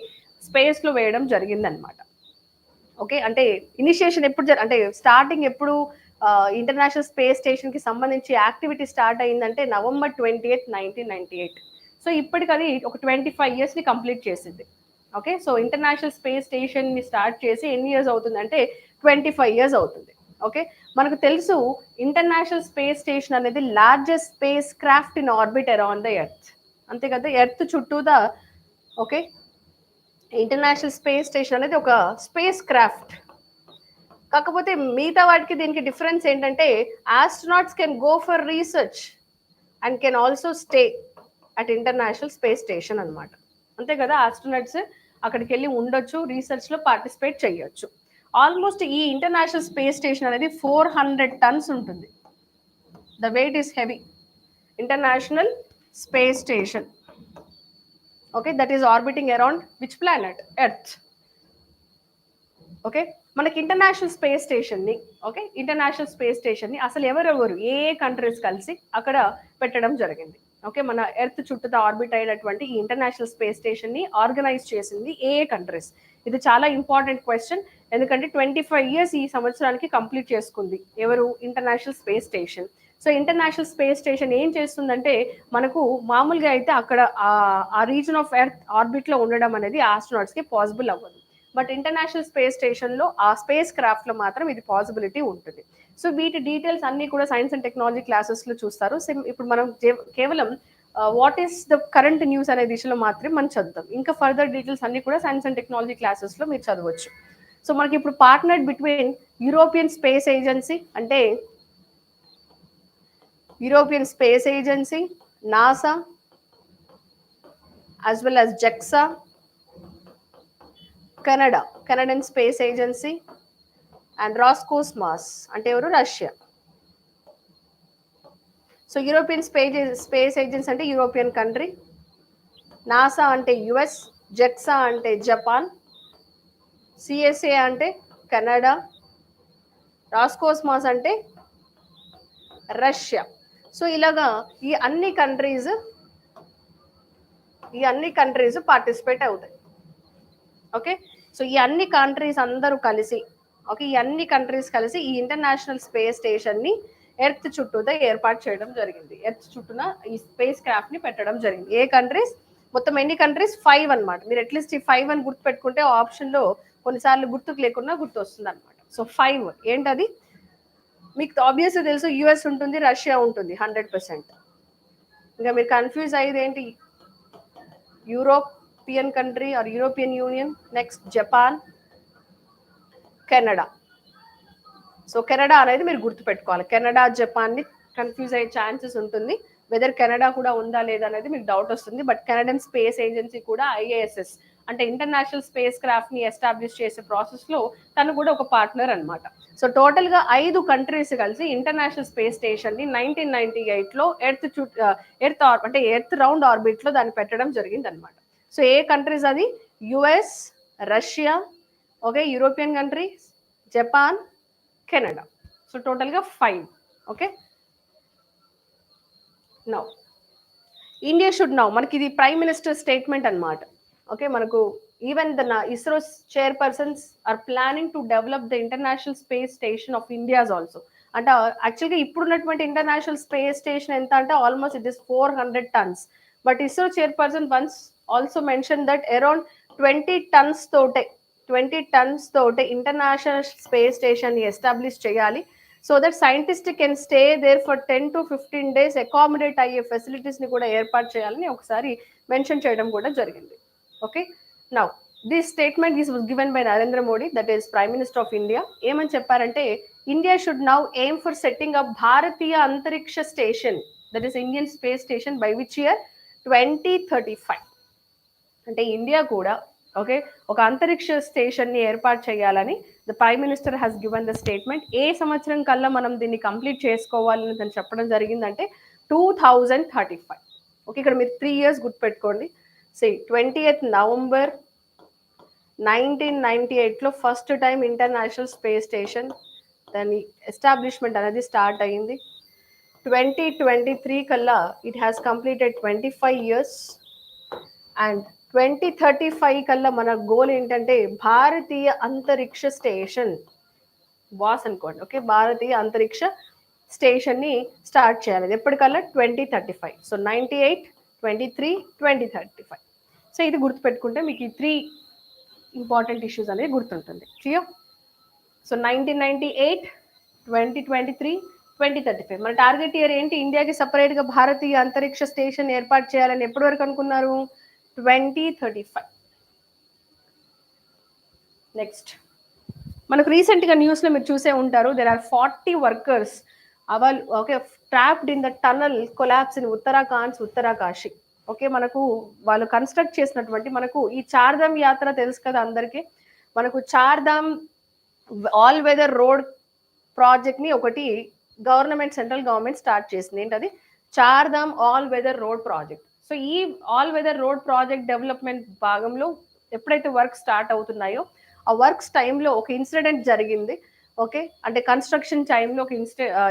స్పేస్లో వేయడం జరిగిందనమాట. ఓకే, అంటే ఇనిషియేషన్ ఎప్పుడు అంటే స్టార్టింగ్ ఎప్పుడు ఇంటర్నేషనల్ స్పేస్ స్టేషన్కి సంబంధించి యాక్టివిటీ స్టార్ట్ అయిందంటే November 28, 1998. సో ఇప్పటికి అది ఒక 25 yearsని కంప్లీట్ చేసింది. ఓకే, సో ఇంటర్నేషనల్ స్పేస్ స్టేషన్ని స్టార్ట్ చేసి ఎన్ని ఇయర్స్ అవుతుందంటే 25 years అవుతుంది. ఓకే, మనకు తెలుసు ఇంటర్నేషనల్ స్పేస్ స్టేషన్ అనేది largest space craft in orbit around the earth. అంతే కదా, ఎర్త్ చుట్టూదా. ఓకే, ఇంటర్నేషనల్ స్పేస్ స్టేషన్ అనేది ఒక స్పేస్ క్రాఫ్ట్. కాకపోతే మిగతా వాటికి దీనికి డిఫరెన్స్ ఏంటంటే astronauts can go for research and can also stay at international space station అనమాట. అంతే కదా, ఆస్ట్రోనాట్స్ అక్కడికి వెళ్ళి ఉండొచ్చు, రీసెర్చ్లో పార్టిసిపేట్ చేయొచ్చు. ఆల్మోస్ట్ ఈ ఇంటర్నేషనల్ స్పేస్ స్టేషన్ అనేది 400 tons ఉంటుంది. The weight is heavy. International space station, okay, that is orbiting around which planet, earth. Okay, మనకి ఇంటర్నేషనల్ స్పేస్ స్టేషన్ని, ఓకే, ఇంటర్నేషనల్ స్పేస్ స్టేషన్ని అసలు ఎవరెవరు ఏ కంట్రీస్ కలిసి అక్కడ పెట్టడం జరిగింది. ఓకే, మన ఎర్త్ చుట్టూ ఆర్బిట్ అయినటువంటి ఈ ఇంటర్నేషనల్ స్పేస్ స్టేషన్ని ఆర్గనైజ్ చేసింది ఏ కంట్రీస్. ఇది చాలా ఇంపార్టెంట్ క్వశ్చన్, ఎందుకంటే 25 years ఈ సంవత్సరానికి కంప్లీట్ చేసుకుంది ఎవరు, international space station. So international space station ఏం చేస్తుందంటే మనకు మామూలుగా అయితే అక్కడ ఆ రీజన్ ఆఫ్ ఎర్త్ ఆర్బిట్లో ఉండడం అనేది ఆస్ట్రోనాట్స్కి పాసిబుల్ అవ్వదు. బట్ ఇంటర్నేషనల్ స్పేస్ స్టేషన్లో ఆ స్పేస్ క్రాఫ్ట్లో మాత్రం ఇది పాసిబిలిటీ ఉంటుంది. సో వీటి డీటెయిల్స్ అన్నీ కూడా సైన్స్ అండ్ టెక్నాలజీ క్లాసెస్లో చూస్తారు. ఇప్పుడు మనం కేవలం what is the current news అనే దిశలో మాత్రమే మనం చదువుతాం. ఇంకా ఫర్దర్ డీటెయిల్స్ అన్నీ కూడా సైన్స్ అండ్ టెక్నాలజీ క్లాసెస్లో మీరు చదవచ్చు. సో మనకి ఇప్పుడు partner between European space agency, అంటే European space agency, NASA, as well as JAXA, Canadian space agency, and Roscosmos అంటే ఎవరు, Russia. So European space agency అంటే యూరోపియన్ కంట్రీ, నాసా అంటే యుఎస్, జెక్సా అంటే జపాన్, సిఎస్ఏ అంటే కెనడా, రాస్కోస్మాస్ అంటే Russia. So ఇలాగా ఈ అన్ని కంట్రీస్ పార్టిసిపేట్ అవుతాయి. ఓకే, సో ఈ అన్ని కంట్రీస్ అందరూ కలిసి, ఓకే, ఈ అన్ని కంట్రీస్ కలిసి ఈ ఇంటర్నేషనల్ స్పేస్ స్టేషన్ని ఎర్త్ చుట్టూతో ఏర్పాటు చేయడం జరిగింది. ఎర్త్ చుట్టూన ఈ స్పేస్ క్రాఫ్ట్ ని పెట్టడం జరిగింది. ఏ కంట్రీస్? మొత్తం ఎన్ని కంట్రీస్? 5 అన్నమాట. మీరు అట్లీస్ట్ ఈ 5 అని గుర్తు పెట్టుకుంటే ఆప్షన్ లో కొన్నిసార్లు గుర్తుకు లేకుండా గుర్తు వస్తుంది అనమాట. సో 5 ఏంటది? మీకు ఆబ్వియస్గా తెలుసు, యుఎస్ ఉంటుంది, రష్యా ఉంటుంది 100%. ఇంకా మీరు కన్ఫ్యూజ్ అయ్యేది ఏంటి? European country or European union, next Japan, Canada. So Canada అనేది మీరు గుర్తుపెట్టుకోవాలి. కెనడా, జపాన్ ని కన్ఫ్యూజ్ అయ్యే ఛాన్సెస్ ఉంటుంది. వెదర్ కెనడా కూడా ఉందా లేదా అనేది మీకు డౌట్ వస్తుంది. బట్ కెనడియన్ స్పేస్ ఏజెన్సీ కూడా ఐఏఎస్ఎస్ అంటే ఇంటర్నేషనల్ స్పేస్ క్రాఫ్ట్ ని ఎస్టాబ్లిష్ చేసే ప్రాసెస్ లో తను కూడా ఒక పార్ట్నర్ అనమాట. సో టోటల్ గా 5 కంట్రీస్ కలిసి ఇంటర్నేషనల్ స్పేస్ స్టేషన్ ని 1998 లో ఎర్త్ రౌండ్ ఆర్బిట్ లో దాన్ని పెట్టడం జరిగింది అనమాట. సో ఏ కంట్రీస్ అది? US, Russia, okay, European countries, Japan, Canada. So టోటల్గా 5. Okay, now India should now, మనకి ఇది ప్రైమ్ మినిస్టర్ స్టేట్మెంట్ అనమాట. ఓకే, మనకు even the ISRO chairpersons are planning to develop the international space station of India's also. అంటే యాక్చువల్గా ఇప్పుడున్నటువంటి international space station ఎంత అంటే almost it is 400 tons. But ISRO chairperson once also mention that around 20 tons తోటే international space station ని establish చేయాలి. So that scientist can stay there for 10 to 15 days, accommodate అయ్యే facilities ని కూడా ఏర్పాటు చేయాలని ఒకసారి మెన్షన్ చేయడం కూడా జరిగింది. Okay, now this statement is given by Narendra Modi, that is prime minister of India. ఏమని చెప్పారంటే India should now aim for setting up Bharatiya Antariksh station, that is Indian space station, by which year 2035. అంటే ఇండియా కూడా okay ఒక అంతరిక్ష station ని ఏర్పాటు చేయాలని the prime minister has given the statement. ఏ సంవత్సరం కల్లా మనం దీన్ని కంప్లీట్ చేసుకోవాలని తను చెప్పడం జరిగిందంటే 2035. ఓకే, ఇక్కడ మీరు 3 years గుర్తుపెట్టుకోండి. సి 20th November 1998 లో first time international space station దాని ఎస్టాబ్లిష్మెంట్ అనేది స్టార్ట్ అయ్యింది. 2023 కల్లా it has completed 25 years. And 2035 కల్లా మన గోల్ ఏంటంటే భారతీయ అంతరిక్ష స్టేషన్ వాస్ అనుకోండి. ఓకే, భారతీయ అంతరిక్ష స్టేషన్ ని స్టార్ట్ చేయాలి ఎప్పటికల్లా 2035. సో 98, 23, 2035. సో ఇది గుర్తుపెట్టుకుంటే మీకు ఈ 3 ఇంపార్టెంట్ ఇష్యూస్ అనేది గుర్తుంటుంది. క్లియర్? సో 1998, 2023, 2035 మన టార్గెట్ ఇయర్ ఏంటి? ఇండియాకి సపరేట్ గా భారతీయ అంతరిక్ష స్టేషన్ ఏర్పాటు చేయాలని ఎప్పటి వరకు అనుకున్నారు? 2035. నెక్స్ట్ మనకు రీసెంట్ గా న్యూస్ లో మీరు చూసే ఉంటారు, there are 40 workers okay trapped in the tunnel collapse in Uttarkashi. Okay, మనకు వాళ్ళు కన్స్ట్రక్ట్ చేసినటువంటి మనకు ఈ చార్ధామ్ యాత్ర తెలుసు కదా అందరికి. మనకు Char Dham all weather road project ని ఒకటి సెంట్రల్ గవర్నమెంట్ స్టార్ట్ చేసింది. ఏంటది? Char Dham all weather road project. So ఈ all weather road project development భాగంలో ఎప్పుడైతే వర్క్ స్టార్ట్ అవుతున్నాయో ఆ వర్క్స్ టైంలో ఒక ఇన్సిడెంట్ జరిగింది. ఓకే, అంటే కన్స్ట్రక్షన్ టైంలో ఒక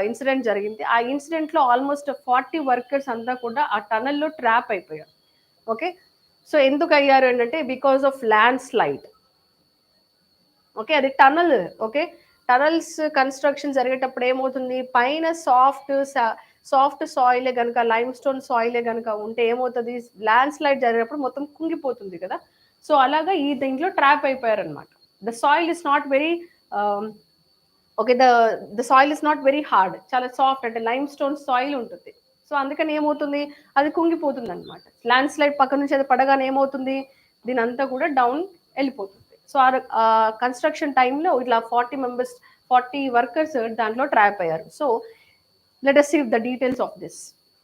ఇన్సిడెంట్ జరిగింది. ఆ ఇన్సిడెంట్ లో ఆల్మోస్ట్ 40 workers అంతా కూడా ఆ టనల్లో ట్రాప్ అయిపోయారు. ఓకే, సో ఎందుకు అయ్యారు ఏంటంటే because of land slide. Okay, అది టనల్. ఓకే, టనల్స్ కన్స్ట్రక్షన్ జరిగేటప్పుడు ఏమవుతుంది, పైన సాఫ్ట్ సాయిలే కనుక, లైమ్ స్టోన్ సాయిలే కనుక ఉంటే ఏమవుతుంది, ల్యాండ్ స్లైడ్ జరిగినప్పుడు మొత్తం కుంగిపోతుంది కదా. సో అలాగా ఈ దీంట్లో ట్రాప్ అయిపోయారు అనమాట. The soil is not very okay the soil is not very hard, చాలా సాఫ్ట్, అంటే లైమ్ స్టోన్ సాయిల్ ఉంటుంది. సో అందుకని ఏమవుతుంది, అది కుంగిపోతుంది అనమాట. ల్యాండ్ స్లైడ్ పక్క నుంచి అది పడగానే ఏమవుతుంది, దీని అంతా కూడా డౌన్ వెళ్ళిపోతుంది. సో ఆ కన్స్ట్రక్షన్ టైంలో ఇట్లా 40 workers దాంట్లో ట్రాప్ అయ్యారు. So let us see the details of this.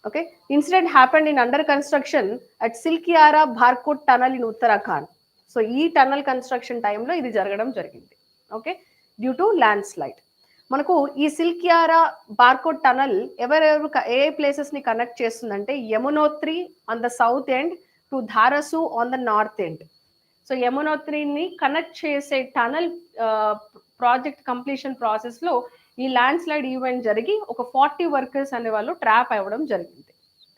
Okay, incident happened in under construction at Silkiara Bharkot tunnel in Uttarakhand. So ఈ టనల్ కన్స్ట్రక్షన్ టైంలో ఇది జరగడం జరిగింది. Okay, due to land slide. మనకు ఈ సిల్కియారా బార్కోట్ టనల్ ఎవరెవరు ఏ ప్లేసెస్ ని కనెక్ట్ చేస్తుందంటే Yamunotri on the south end to Dharasu on the north end. So యమునోత్రిని కనెక్ట్ చేసే టనల్ ప్రాజెక్ట్ కంప్లీషన్ ప్రాసెస్ లో ఈ ల్యాండ్ స్లైడ్ ఈవెంట్ జరిగి ఒక 40 workers అనే వాళ్ళు ట్రాప్ అవ్వడం జరిగింది.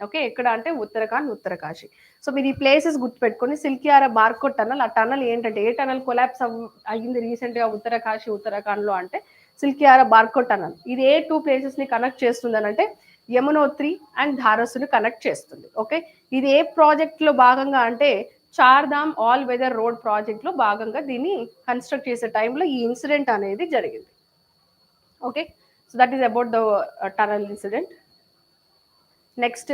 ఓకే, ఎక్కడ అంటే ఉత్తరకాశి. సో మీరు ఈ ప్లేసెస్ గుర్తుపెట్టుకొని సిల్కియారా బార్కోట్ టనల్, ఆ టనల్ ఏంటంటే ఏ టనల్ కొలాప్స్ అయ్యింది రీసెంట్ గా ఉత్తరకాశి ఉత్తరాఖండ్ లో అంటే సిల్కియారా బార్కో టనల్. ఇది ఏ 2 ప్లేసెస్ ని కనెక్ట్ చేస్తుంది అని అంటే యమునోత్రి అండ్ ధారస్సుని కనెక్ట్ చేస్తుంది. ఓకే, ఇది ఏ ప్రాజెక్ట్ లో భాగంగా అంటే Chardham all weather road project లో భాగంగా దీన్ని కన్స్ట్రక్ట్ చేసే టైంలో ఈ ఇన్సిడెంట్ అనేది జరిగింది. Okay, so that is about the tunnel incident. Next,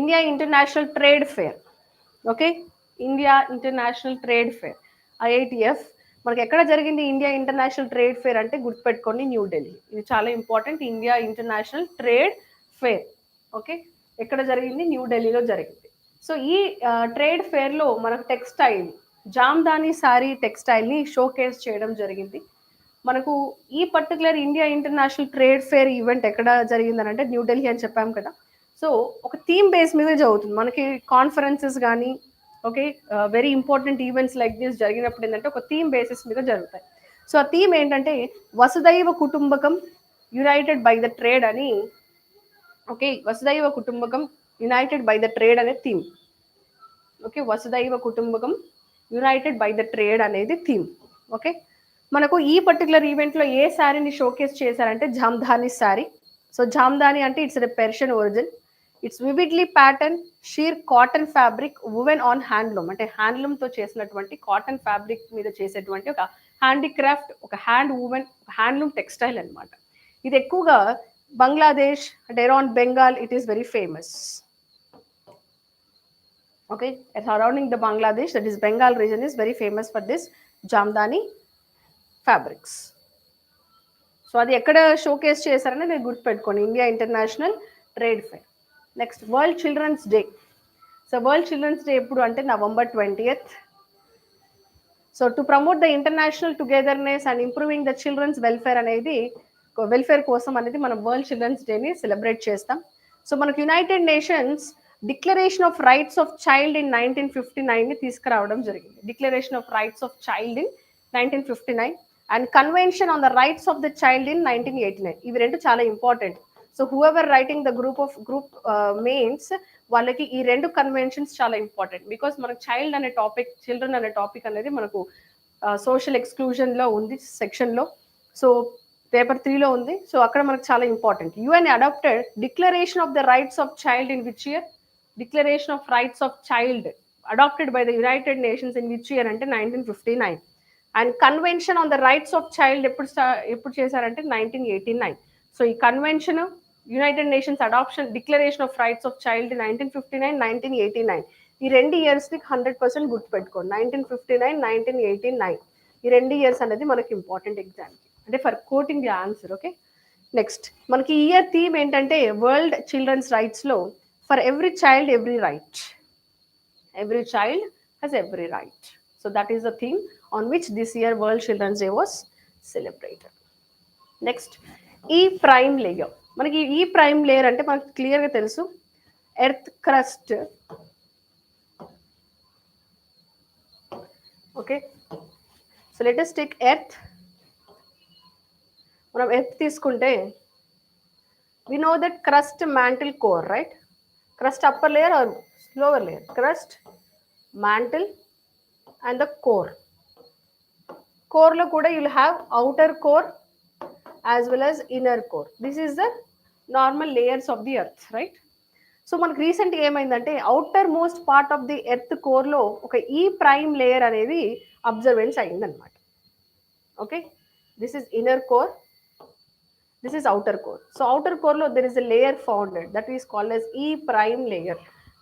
India international trade fair. Okay, India international trade fair IITF మనకి ఎక్కడ జరిగింది? ఇండియా ఇంటర్నేషనల్ ట్రేడ్ ఫేర్ అంటే గుర్తుపెట్టుకోండి, న్యూఢిల్లీ. ఇది చాలా important, India international trade fair. Okay, ఎక్కడ జరిగింది? న్యూఢిల్లీలో జరిగింది. సో ఈ ట్రేడ్ ఫేర్లో మనకు టెక్స్టైల్, జామ్దాని సారీ టెక్స్టైల్ని షోకేస్ చేయడం జరిగింది. మనకు ఈ particular India international trade fair event ఎక్కడ జరిగిందని అంటే న్యూఢిల్లీ అని చెప్పాం కదా. సో ఒక థీమ్ బేస్ మీద జరుగుతుంది మనకి. కాన్ఫరెన్సెస్ కానీ okay, very important events like this జరిగినప్పుడు ఏంటంటే ఒక థీమ్ బేసిస్ మీద జరుగుతాయి. సో ఆ థీమ్ ఏంటంటే వసుదైవ కుటుంబకం యునైటెడ్ బై ద ట్రేడ్ అని. ఓకే, వసుదైవ కుటుంబకం యునైటెడ్ బై ద ట్రేడ్ అనే థీమ్. ఓకే, వసుదైవ కుటుంబకం యునైటెడ్ బై ద ట్రేడ్ అనేది థీమ్. ఓకే, మనకు ఈ పర్టికులర్ ఈవెంట్లో ఏ శారీని షోకేస్ చేశారంటే జామ్దాని శారీ. సో జామ్దాని అంటే it's a Persian origin. It's vividly pattern sheer cotton fabric woven on handloom, అంటే హ్యాండ్లూమ్తో చేసినటువంటి కాటన్ ఫ్యాబ్రిక్ మీద చేసేటువంటి ఒక హ్యాండీక్రాఫ్ట్, ఒక హ్యాండ్ వువెన్, హ్యాండ్లూమ్ టెక్స్టైల్ అనమాట. ఇది ఎక్కువగా బంగ్లాదేశ్, డెరాన్, Bengal it is very famous. Okay, surrounding the Bangladesh, that is Bengal region, is very famous for this Jamdani fabrics. So అది ఎక్కడ షోకేస్ చేశారని నేను గుర్తుపెట్టుకోండి, India international trade fair. Next, world children's day. So world children's day ఎప్పుడు అంటే November 20th. So to promote the international togetherness and improving the children's welfare అనేది, welfare కోసం అనేది మనం వరల్డ్ చిల్డ్రన్స్ డేని సెలబ్రేట్ చేస్తాం. సో మనకు United Nations declaration of rights of child in 1959ని తీసుకురావడం జరిగింది. Declaration of rights of child in 1959 and convention on the rights of the child in 1989. ఇవి రెండు చాలా ఇంపార్టెంట్. So whoever writing the group mains వాళ్ళకి ఈ రెండు కన్వెన్షన్స్ చాలా ఇంపార్టెంట్. బికాస్ మనకు చైల్డ్ అనే టాపిక్, చిల్డ్రన్ అనే టాపిక్ అనేది మనకు సోషల్ ఎక్స్క్లూజన్లో ఉంది సెక్షన్లో. సో పేపర్ 3లో ఉంది. సో అక్కడ మనకు చాలా important. UN adopted declaration of the rights of child in which year? Declaration of rights of child adopted by the United Nations in which year అంటే 1959. And convention on the rights of child ఎప్పుడు చేశారంటే 1989. So ఈ convention, United Nations adoption, declaration of rights of child 1959, 1989, ఈ రెండు ఇయర్స్ని 100% గుర్తుపెట్టుకోండి. 1959, 1989 ఈ రెండు years అనేది మనకి ఇంపార్టెంట్ ఎగ్జామ్కి, అంటే for quoting the answer. Okay, next మనకి ఇయర్ థీమ్ ఏంటంటే వరల్డ్ చిల్డ్రన్స్ రైట్స్లో for every child every right. Every child has every right. So that is the theme on which this year World Children's Day was celebrated. Next, E prime layer. మనకి ఈ prime layer అంటే మనకు క్లియర్గా తెలుసు, earth crust. Okay, so let us take earth. మనం earth తీసుకుంటే we know that crust, mantle, core, right? Crust upper layer or lower layer? Crust, mantle and the core. Core lo kuda you will have outer core as well as inner core. This is the normal layers of the earth, right? So మనకు recent ఏమైందంటే outer most part of the earth core లో ఒక ఈ prime layer అనేది observance అయిందనమాట. Okay, this is inner core, this is outer core. So outer core lo there is a layer founded that is called as E prime layer.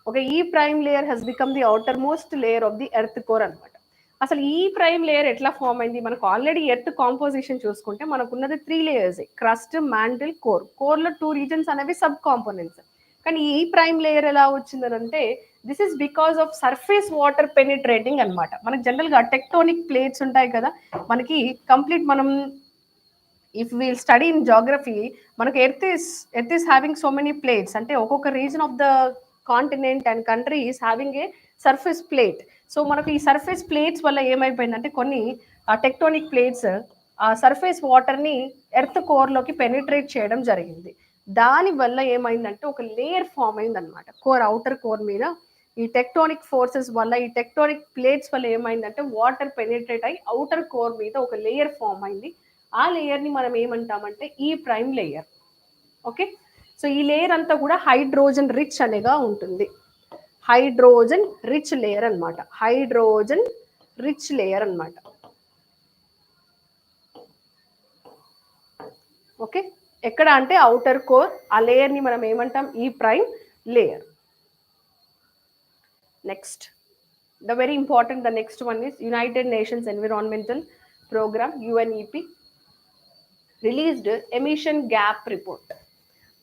Okay, E prime layer has become the outermost layer of the earth core anamata. అసలు ఈ prime layer ఎట్లా form అయింది? మనకు already earth composition చూసుకుంటే మనకు ఉన్నది 3 layers, crust, mantle, core. కోర్లో 2 regions అనేవి సబ్ కాంపోనెంట్స్. కానీ ఈ ప్రైమ్ లేయర్ ఎలా వచ్చిందనంటే this is because of surface water penetrating అనమాట. మనకు జనరల్గా టెక్టోనిక్ ప్లేట్స్ ఉంటాయి కదా మనకి. కంప్లీట్ మనం if we will study in geography, మనకు earth is having so many plates, అంటే ఒక్కొక్క reason of the continent and country is having a surface plate. So మనకు ఈ సర్ఫేస్ ప్లేట్స్ వల్ల ఏమైపోయిందంటే కొన్ని టెక్టోనిక్ ప్లేట్స్ ఆ సర్ఫేస్ వాటర్ని ఎర్త్ కోర్లోకి పెనిట్రేట్ చేయడం జరిగింది. దానివల్ల ఏమైందంటే ఒక లేయర్ ఫామ్ అయిందనమాట కోర్, అవుటర్ కోర్ మీద. ఈ టెక్టోనిక్ ఫోర్సెస్ వల్ల, ఈ టెక్టోనిక్ ప్లేట్స్ వల్ల ఏమైందంటే వాటర్ పెనిట్రేట్ అయ్యి అవుటర్ కోర్ మీద ఒక లేయర్ ఫామ్ అయింది. ఆ లేయర్ని మనం ఏమంటామంటే ఈ ప్రైమ్ లేయర్. ఓకే, సో ఈ లేయర్ అంతా కూడా హైడ్రోజన్ రిచ్ అనేగా ఉంటుంది. హైడ్రోజన్ రిచ్ లేయర్ అనమాట. హైడ్రోజన్ రిచ్ లేయర్ అనమాట. ఓకే, ఎక్కడ అంటే అవుటర్ కోర్, ఆ లేయర్ని మనం ఏమంటాం ఈ prime layer. Next the very important, the next one is United Nations Environmental Program UNEP released emission gap report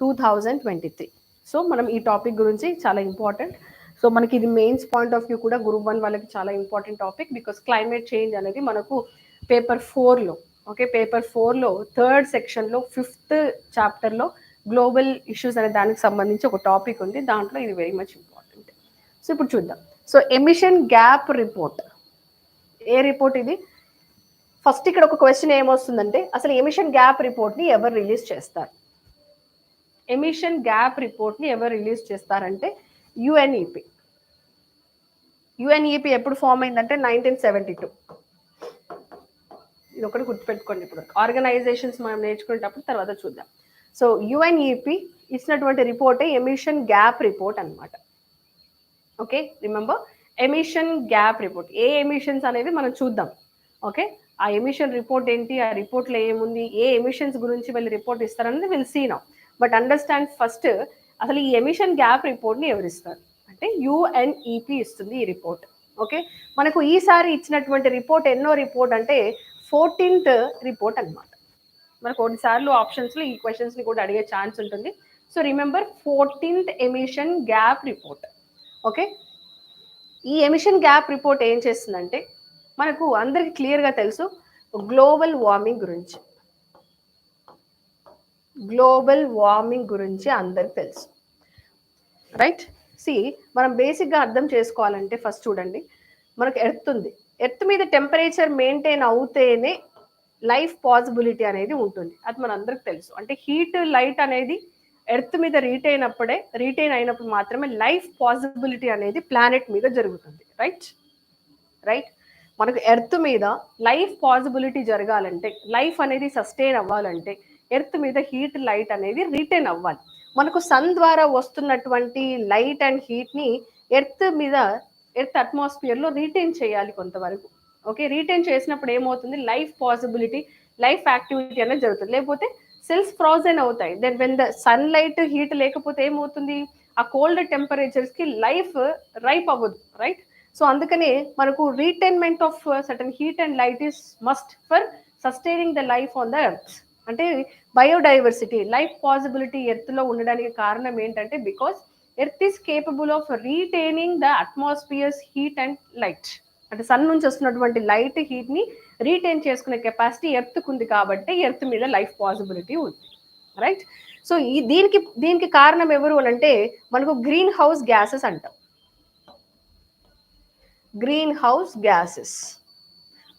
2023. So మనం ఈ టాపిక్ గురించి చాలా ఇంపార్టెంట్. సో మనకి ఇది మెయిన్స్ పాయింట్ ఆఫ్ వ్యూ కూడా గ్రూప్ 1 వాళ్ళకి చాలా important topic, because climate change అనేది మనకు పేపర్ 4లో, ఓకే పేపర్ 4లో థర్డ్ సెక్షన్లో 5th చాప్టర్లో గ్లోబల్ ఇష్యూస్ అనే దానికి సంబంధించి ఒక టాపిక్ ఉంది, దాంట్లో ఇది వెరీ మచ్ ఇంపార్టెంట్. సో ఇప్పుడు చూద్దాం. సో ఎమిషన్ గ్యాప్ రిపోర్ట్, ఏ రిపోర్ట్ ఇది? ఫస్ట్ ఇక్కడ ఒక క్వశ్చన్ ఏమొస్తుందంటే, అసలు ఎమిషన్ గ్యాప్ రిపోర్ట్ని ఎవరు రిలీజ్ చేస్తారు? ఎమిషన్ గ్యాప్ రిపోర్ట్ని ఎవరు రిలీజ్ చేస్తారంటే యుఎన్ఈపి. యుఎన్ఈపి ఎప్పుడు ఫామ్ అయిందంటే 1972. ఇది ఒకటి గుర్తుపెట్టుకోండి. ఇప్పుడు ఆర్గనైజేషన్స్ మనం నేర్చుకునేటప్పుడు తర్వాత చూద్దాం. సో యుఎన్ఈపి ఇచ్చినటువంటి రిపోర్టే ఎమిషన్ గ్యాప్ రిపోర్ట్ అనమాట. Okay, remember emission gap report. ఏ ఎమిషన్స్ అనేది మనం చూద్దాం. ఓకే, ఆ ఎమిషన్ రిపోర్ట్ ఏంటి, ఆ రిపోర్ట్లో ఏముంది, ఏ ఎమిషన్స్ గురించి వీళ్ళు రిపోర్ట్ ఇస్తారనేది will see now. But understand first, అసలు ఈ ఎమిషన్ గ్యాప్ రిపోర్ట్ని ఎవరు ఇస్తారు అంటే యుఎన్ఈపి ఇస్తుంది ఈ రిపోర్ట్. ఓకే, మనకు ఈసారి ఇచ్చినటువంటి రిపోర్ట్ ఎన్నో రిపోర్ట్ అంటే 14th రిపోర్ట్ అనమాట. మనకు కొన్నిసార్లు ఆప్షన్స్లో ఈ క్వశ్చన్స్ని కూడా అడిగే ఛాన్స్ ఉంటుంది. So remember 14th emission gap report. Okay, ఈ ఎమిషన్ గ్యాప్ రిపోర్ట్ ఏం చేస్తుందంటే మనకు అందరికి క్లియర్గా తెలుసు గ్లోబల్ వార్మింగ్ గురించి. గ్లోబల్ వార్మింగ్ గురించి అందరికి తెలుసు, రైట్? మనం బేసిక్గా అర్థం చేసుకోవాలంటే ఫస్ట్ చూడండి, మనకు ఎర్త్ ఉంది. ఎర్త్ మీద టెంపరేచర్ మెయింటైన్ అవుతేనే లైఫ్ పాసిబిలిటీ అనేది ఉంటుంది, అది మన అందరికి తెలుసు. అంటే హీట్ లైట్ అనేది ఎర్త్ మీద రీటైన్ అయినప్పుడు మాత్రమే లైఫ్ పాసిబిలిటీ అనేది ప్లానెట్ మీద జరుగుతుంది, రైట్? మనకు ఎర్త్ మీద లైఫ్ పాసిబిలిటీ జరగాలంటే, లైఫ్ అనేది సస్టైన్ అవ్వాలంటే ఎర్త్ మీద హీట్ లైట్ అనేది రీటైన్ అవ్వాలి. మనకు సన్ ద్వారా వస్తున్నటువంటి లైట్ అండ్ హీట్ని ఎర్త్ అట్మాస్ఫియర్లో రీటైన్ చేయాలి కొంతవరకు. ఓకే, రీటైన్ చేసినప్పుడు ఏమవుతుంది, లైఫ్ పాసిబిలిటీ, లైఫ్ యాక్టివిటీ అనేది జరుగుతుంది. లేకపోతే సెల్స్ ఫ్రోజన్ అవుతాయి. Then when the sun light heat లేకపోతే ఏమవుతుంది, ఆ కోల్డ్ టెంపరేచర్స్కి లైఫ్ రైప్ అవ్వదు, రైట్? సో అందుకనే మనకు retainment of certain heat and light is must for sustaining the life on the earth. అంటే బయోడైవర్సిటీ, లైఫ్ పాసిబిలిటీ ఎర్త్లో ఉండడానికి కారణం ఏంటంటే because earth is capable of retaining the atmosphere's heat and light. అంటే sun నుంచి వస్తున్నటువంటి లైట్ హీట్ని retain చేసుకునే కెపాసిటీ ఎర్త్కు ఉంది, కాబట్టి ఎర్త్ మీద లైఫ్ పాసిబిలిటీ ఉంది, రైట్? సో దీనికి కారణం ఎవరు అని అంటే మనకు గ్రీన్ హౌస్ గ్యాసెస్ అంటాం. గ్రీన్ హౌస్ గ్యాసెస్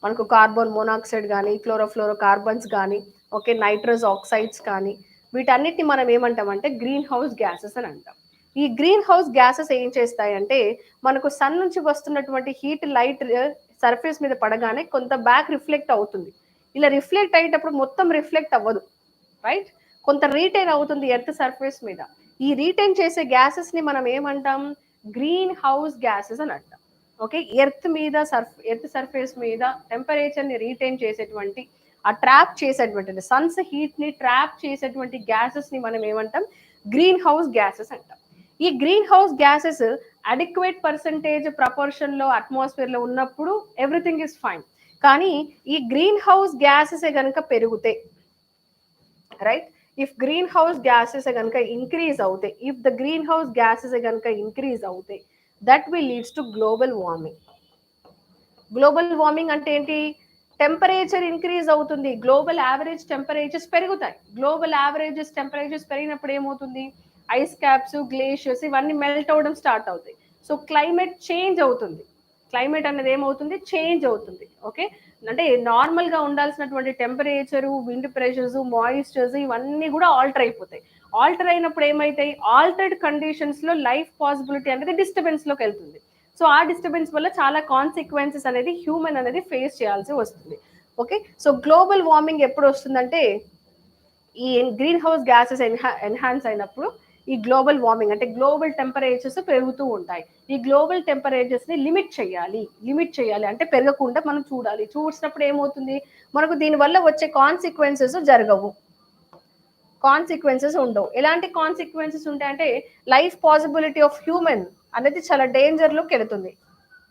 మనకు కార్బన్ మోనాక్సైడ్ కానీ, క్లోరోఫ్లోరో కార్బన్స్ కానీ, ఓకే నైట్రస్ ఆక్సైడ్స్ కానీ, వీటన్నిటిని మనం ఏమంటామంటే గ్రీన్ హౌస్ గ్యాసెస్ అని అంటాం. ఈ గ్రీన్ హౌస్ గ్యాసెస్ ఏం చేస్తాయంటే మనకు సన్ నుంచి వస్తున్నటువంటి హీట్ లైట్ సర్ఫేస్ మీద పడగానే కొంత బ్యాక్ రిఫ్లెక్ట్ అవుతుంది. ఇలా రిఫ్లెక్ట్ అయ్యేటప్పుడు మొత్తం రిఫ్లెక్ట్ అవ్వదు, రైట్? కొంత రీటైన్ అవుతుంది ఎర్త్ సర్ఫేస్ మీద. ఈ రీటైన్ చేసే గ్యాసెస్ని మనం ఏమంటాం, గ్రీన్ హౌస్ గ్యాసెస్ అని అంటాం. ఓకే, ఎర్త్ సర్ఫేస్ మీద టెంపరేచర్ని రీటైన్ చేసేటువంటి, ఆ ట్రాప్ చేసేటువంటి సన్స్ హీట్ని ట్రాప్ చేసేటువంటి గ్యాసెస్ని మనం ఏమంటాం, గ్రీన్ హౌస్ గ్యాసెస్ అంటాం. ఈ green house gases adequate percentage ప్రపోర్షన్లో అట్మాస్ఫియర్లో ఉన్నప్పుడు ఎవ్రీథింగ్ ఇస్ ఫైన్. కానీ ఈ గ్రీన్ హౌస్ గ్యాసెస్ కనుక పెరిగితే, right, if green house gases కనుక ఇంక్రీజ్ అవుతాయి, if the green house gases కనుక ఇంక్రీజ్ అవుతాయి, that will leads to global warming. Global warming అంటే ఏంటి, టెంపరేచర్ ఇంక్రీజ్ అవుతుంది, గ్లోబల్ యావరేజ్ టెంపరేచర్స్ పెరుగుతాయి. గ్లోబల్ టెంపరేచర్స్ పెరిగినప్పుడు ఏమవుతుంది, ఐస్ క్యాప్స్, గ్లేషియర్స్ ఇవన్నీ మెల్ట్ అవ్వడం స్టార్ట్ అవుతాయి. సో క్లైమేట్ చేంజ్ అవుతుంది. క్లైమేట్ అనేది ఏమవుతుంది, చేంజ్ అవుతుంది. ఓకే, అంటే నార్మల్గా ఉండాల్సినటువంటి టెంపరేచరు, విండ్ ప్రెషర్స్, మాయిశ్చర్స్ ఇవన్నీ కూడా ఆల్టర్ అయిపోతాయి. ఆల్టర్ అయినప్పుడు ఏమైతాయి, ఆల్టర్డ్ కండిషన్స్లో లైఫ్ పాసిబిలిటీ అనేది డిస్టర్బెన్స్లోకి వెళ్తుంది. సో ఆ డిస్టర్బెన్స్ వల్ల చాలా కాన్సిక్వెన్సెస్ అనేది హ్యూమన్ అనేది ఫేస్ చేయాల్సి వస్తుంది. ఓకే, సో గ్లోబల్ వార్మింగ్ ఎప్పుడు వస్తుందంటే ఈ గ్రీన్ హౌస్ గ్యాసెస్ ఎన్హాన్స్ అయినప్పుడు ఈ గ్లోబల్ వార్మింగ్ అంటే గ్లోబల్ టెంపరేచర్స్ పెరుగుతూ ఉంటాయి. ఈ గ్లోబల్ టెంపరేచర్స్ ని లిమిట్ చేయాలి అంటే పెరగకుండా మనం చూసినప్పుడు ఏమవుతుంది, మనకు దీనివల్ల వచ్చే కాన్సిక్వెన్సెస్ జరగవు, కాన్సిక్వెన్సెస్ ఉండవు. ఎలాంటి కాన్సిక్వెన్సెస్ ఉంటాయంటే లైఫ్ పాసిబిలిటీ ఆఫ్ హ్యూమన్ అనేది చాలా డేంజర్లోకి వెళుతుంది,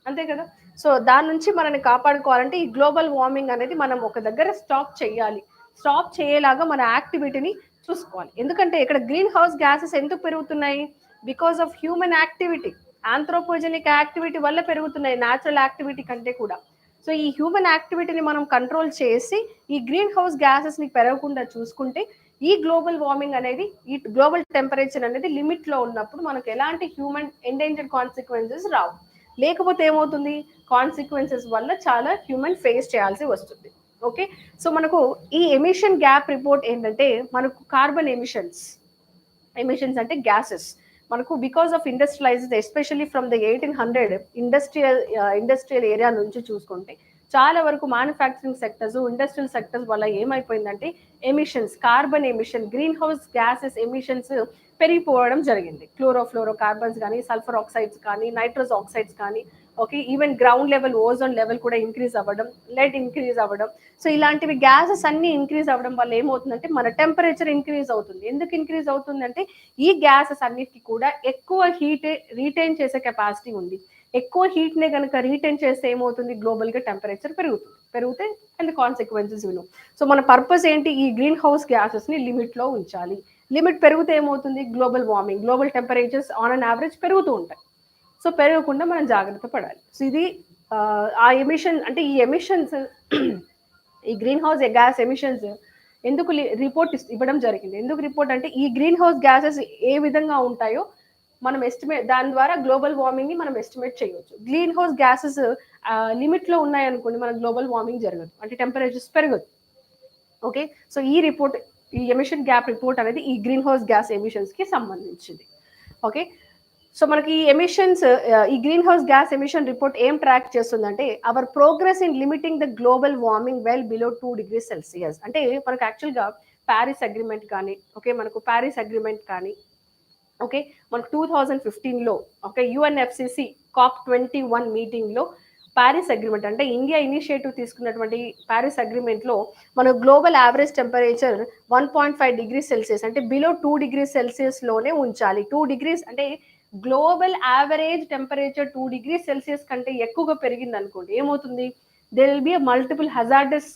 అంతే కదా. సో దాని నుంచి మనల్ని కాపాడుకోవాలంటే ఈ గ్లోబల్ వార్మింగ్ అనేది మనం ఒక దగ్గర స్టాప్ చేయలాగా మన యాక్టివిటీని చూసుకోవాలి. ఎందుకంటే ఇక్కడ గ్రీన్ హౌస్ గ్యాసెస్ ఎందుకు పెరుగుతున్నాయి, because of human activity, anthropogenic activity వల్ల పెరుగుతున్నాయి, న్యాచురల్ యాక్టివిటీ కంటే కూడా. సో ఈ హ్యూమన్ యాక్టివిటీని మనం కంట్రోల్ చేసి ఈ గ్రీన్ హౌస్ గ్యాసెస్ ని పెరగకుండా చూసుకుంటే ఈ గ్లోబల్ వార్మింగ్ అనేది, ఈ గ్లోబల్ టెంపరేచర్ అనేది లిమిట్ లో ఉన్నప్పుడు మనకు ఎలాంటి హ్యూమన్ ఎండేంజర్ కాన్సిక్వెన్సెస్ రావు. లేకపోతే ఏమవుతుంది, కాన్సిక్వెన్సెస్ వల్ల చాలా హ్యూమన్ ఫేస్ చేయాల్సి వస్తుంది. ఓకే, సో మనకు ఈ ఎమిషన్ గ్యాప్ రిపోర్ట్ ఏంటంటే మనకు కార్బన్ ఎమిషన్స్ అంటే గ్యాసెస్ మనకు because of industrialisation especially from the 1800 industrial area నుంచి చూసుకుంటే చాలా వరకు మ్యానుఫ్యాక్చరింగ్ సెక్టర్స్, ఇండస్ట్రియల్ సెక్టర్స్ వల్ల ఏమైపోయిందంటే carbon emission, green house gases emissions పెరిగిపోవడం జరిగింది. క్లోరోఫ్లోరో కార్బన్స్ కానీ, సల్ఫర్ ఆక్సైడ్స్ కానీ, నైట్రస్ ఆక్సైడ్స్ కానీ, okay, even ground level ozone level కూడా ఇంక్రీజ్ అవ్వడం, లెడ్ ఇంక్రీజ్ అవ్వడం. సో ఇలాంటివి గ్యాసెస్ అన్ని ఇంక్రీజ్ అవ్వడం వల్ల ఏమవుతుందంటే మన టెంపరేచర్ ఇంక్రీజ్ అవుతుంది. ఎందుకు ఇంక్రీజ్ అవుతుందంటే ఈ గ్యాసెస్ అన్నిటికీ కూడా ఎక్కువ హీట్ రీటైన్ చేసే కెపాసిటీ ఉంది. ఎక్కువ హీట్ నే కనుక రీటైన్ చేస్తే ఏమవుతుంది, గ్లోబల్ గా టెంపరేచర్ పెరిగితే అండ్ కాన్సిక్వెన్సెస్ విను. సో మన పర్పస్ ఏంటి, ఈ గ్రీన్ హౌస్ గ్యాసెస్ ని లిమిట్ లో ఉంచాలి. లిమిట్ పెరిగితే ఏమవుతుంది, global warming, global temperatures on an average పెరుగుతూ ఉంటాయి. సో పెరగకుండా మనం జాగ్రత్త పడాలి. సో ఇది ఆ ఎమిషన్ అంటే ఈ ఎమిషన్స్ ఈ గ్రీన్ హౌస్ గ్యాస్ ఎమిషన్స్ ఎందుకు రిపోర్ట్ ఇవ్వడం జరిగింది. ఎందుకు రిపోర్ట్ అంటే ఈ గ్రీన్ హౌస్ గ్యాసెస్ ఏ విధంగా ఉంటాయో మనం దాని ద్వారా గ్లోబల్ వార్మింగ్ ని మనం ఎస్టిమేట్ చేయవచ్చు. గ్రీన్ హౌస్ గ్యాసెస్ లిమిట్ లో ఉన్నాయనుకోండి మన గ్లోబల్ వార్మింగ్ జరగదు, అంటే టెంపరేచర్స్ పెరగదు. ఓకే, సో ఈ ఎమిషన్ గ్యాప్ రిపోర్ట్ అనేది ఈ గ్రీన్ హౌస్ గ్యాస్ ఎమిషన్స్ కి సంబంధించింది. ఓకే, సో మనకి ఈ green house gas emission report ఏం ట్రాక్ చేస్తుందంటే hour progress in limiting the global warming well below 2°C. అంటే మనకు యాక్చువల్గా ప్యారిస్ అగ్రిమెంట్ కానీ, ఓకే, ఓకే, మనకు 2015లో ఓకే UNFCC COP21 మీటింగ్లో ప్యారిస్ అగ్రిమెంట్ అంటే ఇండియా ఇనిషియేటివ్ తీసుకున్నటువంటి ప్యారిస్ అగ్రిమెంట్లో మన గ్లోబల్ యావరేజ్ టెంపరేచర్ 1.5°C అంటే బిలో 2°C లోనే ఉంచాలి. 2 అంటే గ్లోబల్ యావరేజ్ టెంపరేచర్ 2°C కంటే ఎక్కువగా పెరిగింది అనుకోండి ఏమవుతుంది, there will be multiple hazardous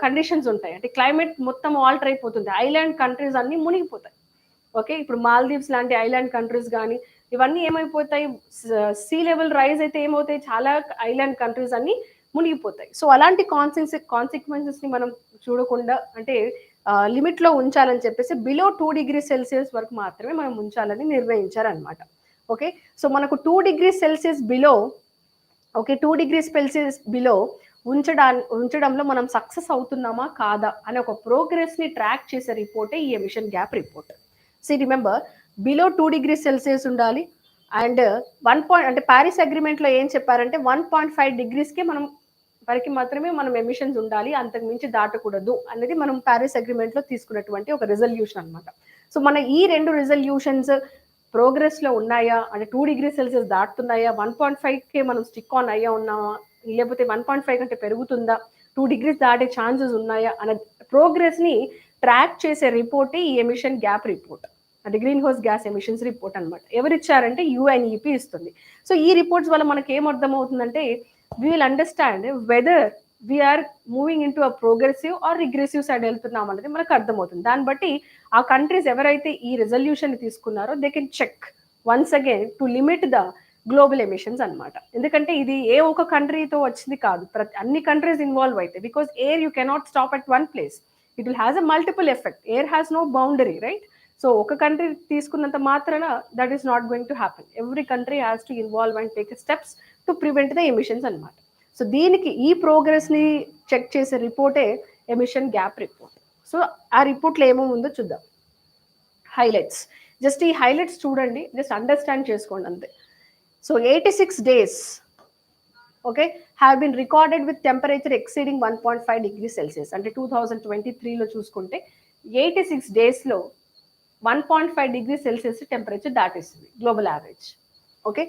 conditions ఉంటాయి. అంటే క్లైమేట్ మొత్తం ఆల్టర్ అయిపోతుంది, ఐలాండ్ కంట్రీస్ అన్ని మునిగిపోతాయి. ఓకే, ఇప్పుడు మాల్దీవ్స్ లాంటి ఐలాండ్ కంట్రీస్ కానీ ఇవన్నీ ఏమైపోతాయి, సీ లెవెల్ రైజ్ అయితే ఏమవుతాయి, చాలా ఐలాండ్ కంట్రీస్ అన్ని మునిగిపోతాయి. సో అలాంటి కాన్సిక్వెన్సెస్ ని మనం చూడకుండా అంటే లిమిట్ లో ఉంచాలని చెప్పేసి బిలో 2°C వరకు మాత్రమే మనం ఉంచాలని నిర్ణయించారనమాట. ఓకే, సో మనకు 2°C below, okay, 2°C below ఉంచడంలో మనం సక్సెస్ అవుతున్నామా కాదా అనే ఒక ప్రోగ్రెస్ ని ట్రాక్ చేసే రిపోర్టే ఈ emission gap report. See remember, below 2°C ఉండాలి అండ్ అంటే ప్యారిస్ అగ్రిమెంట్ లో ఏం చెప్పారంటే 1.5°కి వరకు మాత్రమే మనం ఎమిషన్స్ ఉండాలి, అంతకు మించి దాటకూడదు అనేది మనం ప్యారిస్ అగ్రిమెంట్ లో తీసుకున్నటువంటి ఒక రిజల్యూషన్ అనమాట. సో మన ఈ 2 రిజల్యూషన్స్ ప్రోగ్రెస్ లో ఉన్నాయా అంటే 2°C దాటుతున్నాయా, 1.5కే మనం స్టిక్ ఆన్ అయ్యా ఉన్నామా, లేకపోతే 1.5 కంటే పెరుగుతుందా, 2° దాటే ఛాన్సెస్ ఉన్నాయా అనే ప్రోగ్రెస్ ని ట్రాక్ చేసే రిపోర్టే ఈ ఎమిషన్ గ్యాప్ రిపోర్ట్, అంటే green house gas emissions report అనమాట. ఎవరు ఇచ్చారంటే UNEP ఇస్తుంది. సో ఈ రిపోర్ట్స్ వల్ల మనకి ఏం అర్థం అవుతుందంటే we will understand whether we are moving into a progressive or regressive side వెళ్తున్నాం అనేది మనకు అర్థమవుతుంది. దాన్ని బట్టి ఆ కంట్రీస్ ఎవరైతే ఈ రెజల్యూషన్ తీసుకున్నారో they can check once again to limit the global emissions అనమాట. ఎందుకంటే ఇది ఏ ఒక కంట్రీతో వచ్చింది కాదు, అన్ని కంట్రీస్ ఇన్వాల్వ్ అయితే, because air you cannot stop at one place, it will has a multiple effect, air has no boundary, right. So ఒక కంట్రీ తీసుకున్నంత మాత్రాన that is not going to happen, every country has to involve and take steps to prevent the emissions అనమాట. So దీనికి ఈ progress ని check చేసే రిపోర్టే emission gap report. So ఆ రిపోర్ట్లో ఏమేముందో చూద్దాం. హైలైట్స్, జస్ట్ ఈ హైలైట్స్ చూడండి, జస్ట్ అండర్స్టాండ్ చేసుకోండి అంతే. So 86 days okay, have been recorded with temperature exceeding 1.5 degree Celsius. అంటే 2023లో చూసుకుంటే 86 డేస్లో 1.5 డిగ్రీ సెల్సియస్ టెంపరేచర్ దాటేస్తుంది global average. Okay,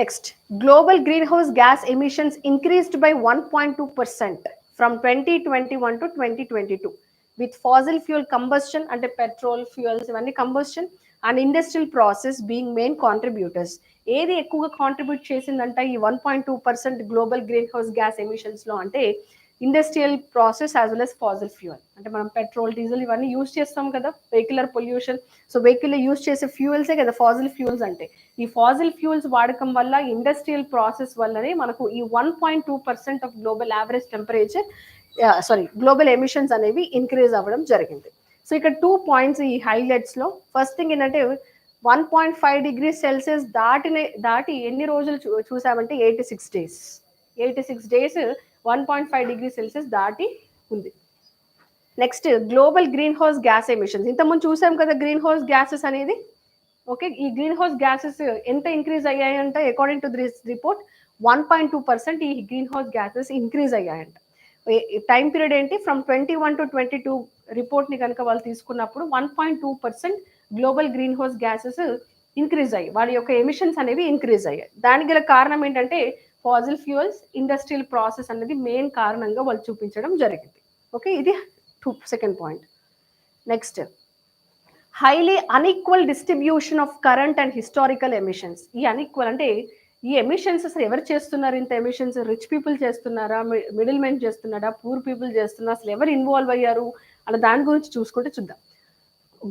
next, global green house gas emissions increased by 1.2% from 2021 to 2022 with fossil fuel combustion, అంటే petrol fuels ఇవన్నీ combustion and industrial process being main contributors. ఏది ఎక్కువగా contribute చేసిందంట ఈ 1.2% గ్లోబల్ గ్రీన్ హౌస్ గ్యాస్ ఎమిషన్స్లో అంటే industrial process as well as Faasil fuel. అంటే మనం petrol diesel ఇవన్నీ యూజ్ చేస్తాం కదా, vehicular pollution. So vehicle use చేసే ఫ్యూయల్సే కదా ఫాజిల్ ఫ్యూయల్స్ అంటే. ఈ ఫాజిల్ ఫ్యూయల్స్ వాడకం వల్ల ఇండస్ట్రియల్ ప్రాసెస్ వల్లనే మనకు ఈ 1.2% of global average temperature global emissions అనేవి ఇంక్రీజ్ అవ్వడం జరిగింది. సో ఇక్కడ 2 పాయింట్స్ ఈ హైలైట్స్లో. ఫస్ట్ థింగ్ ఏంటంటే 1.5 డిగ్రీ సెల్సియస్ దాటి ఎన్ని రోజులు చూసామంటే 86 డేస్. 86 డేస్ 1.5 డిగ్రీ సెల్సియస్ దాటి ఉంది. Next, global green house gas emissions ఇంతకుముందు చూసాం కదా గ్రీన్ హౌస్ గ్యాసెస్ అనేది. ఓకే, ఈ గ్రీన్ హౌస్ గ్యాసెస్ ఎంత ఇంక్రీజ్ అయ్యాయంట అకార్డింగ్ టు దిస్ రిపోర్ట్ 1.2% ఈ గ్రీన్ హౌస్ గ్యాసెస్ ఇంక్రీజ్ అయ్యాయంట. టైం పీరియడ్ ఏంటి, ఫ్రమ్ 21 టు 22 రిపోర్ట్ని కనుక వాళ్ళు తీసుకున్నప్పుడు 1.2% global green house gases increase అయ్యాయి, వాటి యొక్క ఎమిషన్స్ అనేవి ఇంక్రీజ్ అయ్యాయి. దానికి గల కారణం ఏంటంటే ఫాజిల్ ఫ్యూయల్స్, ఇండస్ట్రియల్ ప్రాసెస్ అనేది మెయిన్ కారణంగా వాళ్ళు చూపించడం జరిగింది. ఓకే, ఇది second point. Next, highly unequal distribution of current and historical emissions. ఈ అన్ఈక్వల్ అంటే ఈ ఎమిషన్స్ అసలు ఎవరు చేస్తున్నారు, ఇంత ఎమిషన్స్ రిచ్ పీపుల్ చేస్తున్నారా, మిడిల్ మెన్ చేస్తున్నారా, పూర్ పీపుల్ చేస్తున్నారా, అసలు ఎవరు ఇన్వాల్వ్ అయ్యారు అన్న దాని గురించి చూసుకుంటే చూద్దాం.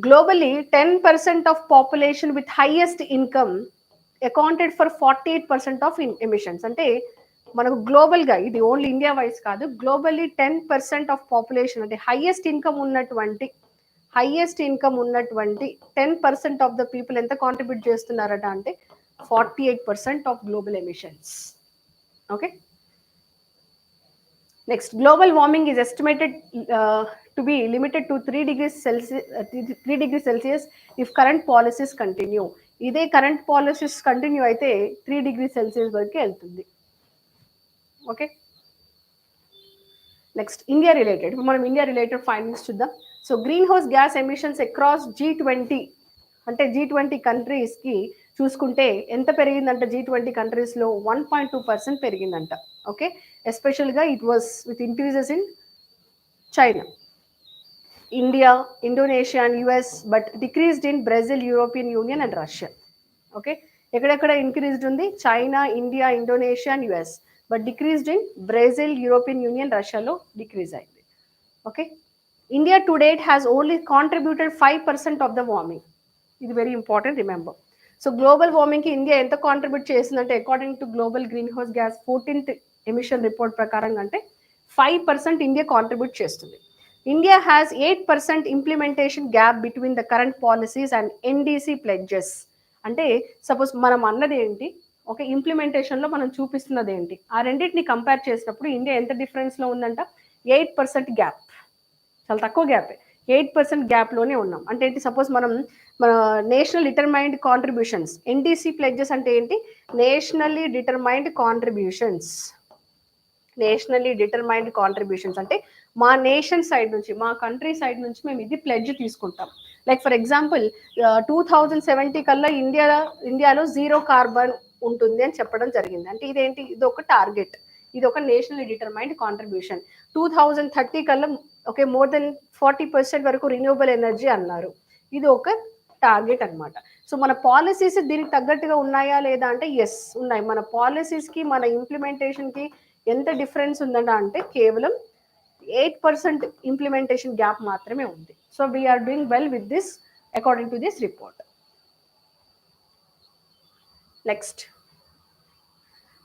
Globally 10% of population with highest income accounted for 48% of emissions. అంటే మనకు గ్లోబల్గా, ఇది ఓన్లీ ఇండియా వైజ్ కాదు, గ్లోబల్లీ 10% ఆఫ్ పాపులేషన్ అంటే హైయెస్ట్ ఇన్కమ్ ఉన్నటువంటి 10% ఆఫ్ ద పీపుల్ ఎంత కాంట్రిబ్యూట్ చేస్తున్నారట అంటే 48% of global emissions. Okay, next, global warming is estimated to be limited to 3 degrees Celsius if current policies continue. ఇదే current policies continue అయితే 3 degrees Celsius వరకు వెళ్తుంది. Okay, next, India related. ఇప్పుడు మనం India related findings చూద్దాం. So green house gas emissions across G20, అంటే G20 కంట్రీస్కి చూసుకుంటే ఎంత పెరిగిందంట, G20 కంట్రీస్లో 1.2% పెరిగిందంట. ఓకే, ఎస్పెషల్గా it was with increases in China, India, Indonesia and US, but decreased in Brazil, European Union and Russia. Okay, ఎక్కడెక్కడ ఇంక్రీజ్డ్ ఉంది, China, India, Indonesia and US, but decreased in Brazil, European Union, రష్యాలో decrease అయింది. Okay, India to date has only contributed 5% of the warming. ఇది very important, remember. So global వార్మింగ్కి India ఎంత contribute చేసిందంటే according to global green house gas 14th emission report ప్రకారం అంటే 5% India contribute చేస్తుంది. India has 8% implementation gap between the current policies and NDC pledges. అంటే suppose మనం అన్నది ఏంటి, ఓకే, ఇంప్లిమెంటేషన్లో మనం చూపిస్తున్నది ఏంటి, ఆ రెండింటిని కంపేర్ చేసినప్పుడు ఇండియా ఎంత డిఫరెన్స్లో ఉందంట, 8% గ్యాప్, చాలా తక్కువ గ్యాపే, 8% గ్యాప్లోనే ఉన్నాం. అంటే ఏంటి, సపోజ్ మన national determined contributions, NDC pledges అంటే ఏంటి, nationally determined contributions. Nationally determined contributions అంటే మా నేషన్ సైడ్ నుంచి, మా కంట్రీ సైడ్ నుంచి మేము ఇది ప్లెడ్జ్ తీసుకుంటాం. లైక్ ఫర్ ఎగ్జాంపుల్ 2070 కల్లా ఇండియాలో 0 కార్బన్ ఉంటుంది అని చెప్పడం జరిగింది. అంటే ఇదేంటి, ఇది ఒక టార్గెట్, ఇది ఒక నేషనల్ డిటర్మైన్డ్ కాంట్రిబ్యూషన్. 2030 కల్లా ఓకే మోర్ దెన్ 40% వరకు రిన్యూవబుల్ ఎనర్జీ అన్నారు, ఇది ఒక టార్గెట్ అనమాట. సో మన పాలసీస్ దీనికి తగ్గట్టుగా ఉన్నాయా లేదా అంటే ఎస్ ఉన్నాయి. మన పాలసీస్కి మన ఇంప్లిమెంటేషన్కి ఎంత డిఫరెన్స్ ఉందంట అంటే కేవలం 8% ఇంప్లిమెంటేషన్ గ్యాప్ మాత్రమే ఉంది. So we are doing well with this according to this report. Next,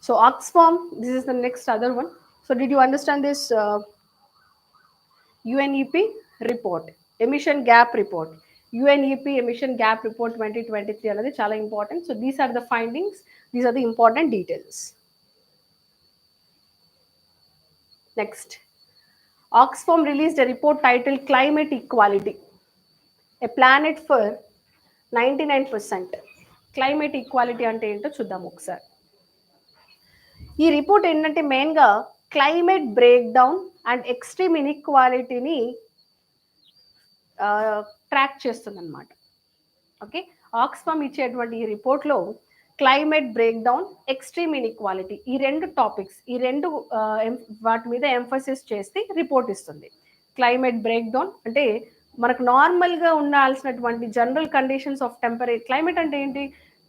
so Oxfam, this is the next other one. So did you understand this UNEP report, emission gap report, UNEP emission gap report 2023 అనేది చాలా ఇంపార్టెంట్. So these are the findings, these are the important details. Next, Oxfam released a report titled Climate Equality, a planet for 99%. Climate equality అంటే ఏంటో చూద్దాం ఒకసారి. ఈ రిపోర్ట్ ఏంటంటే మెయిన్గా climate breakdown and extreme ఇన్ఈక్వాలిటీని ట్రాక్ చేస్తుంది అనమాట. ఓకే, ఆక్స్ఫామ్ ఇచ్చేటువంటి ఈ రిపోర్ట్లో climate breakdown, extreme inequality, ఈ రెండు టాపిక్స్, ఈ రెండు వాటి మీద ఎంఫసిస్ చేసి రిపోర్ట్ ఇస్తుంది. క్లైమేట్ బ్రేక్ డౌన్ అంటే మనకు నార్మల్గా ఉండాల్సినటువంటి జనరల్ కండిషన్స్ ఆఫ్ క్లైమేట్ అంటే ఏంటి,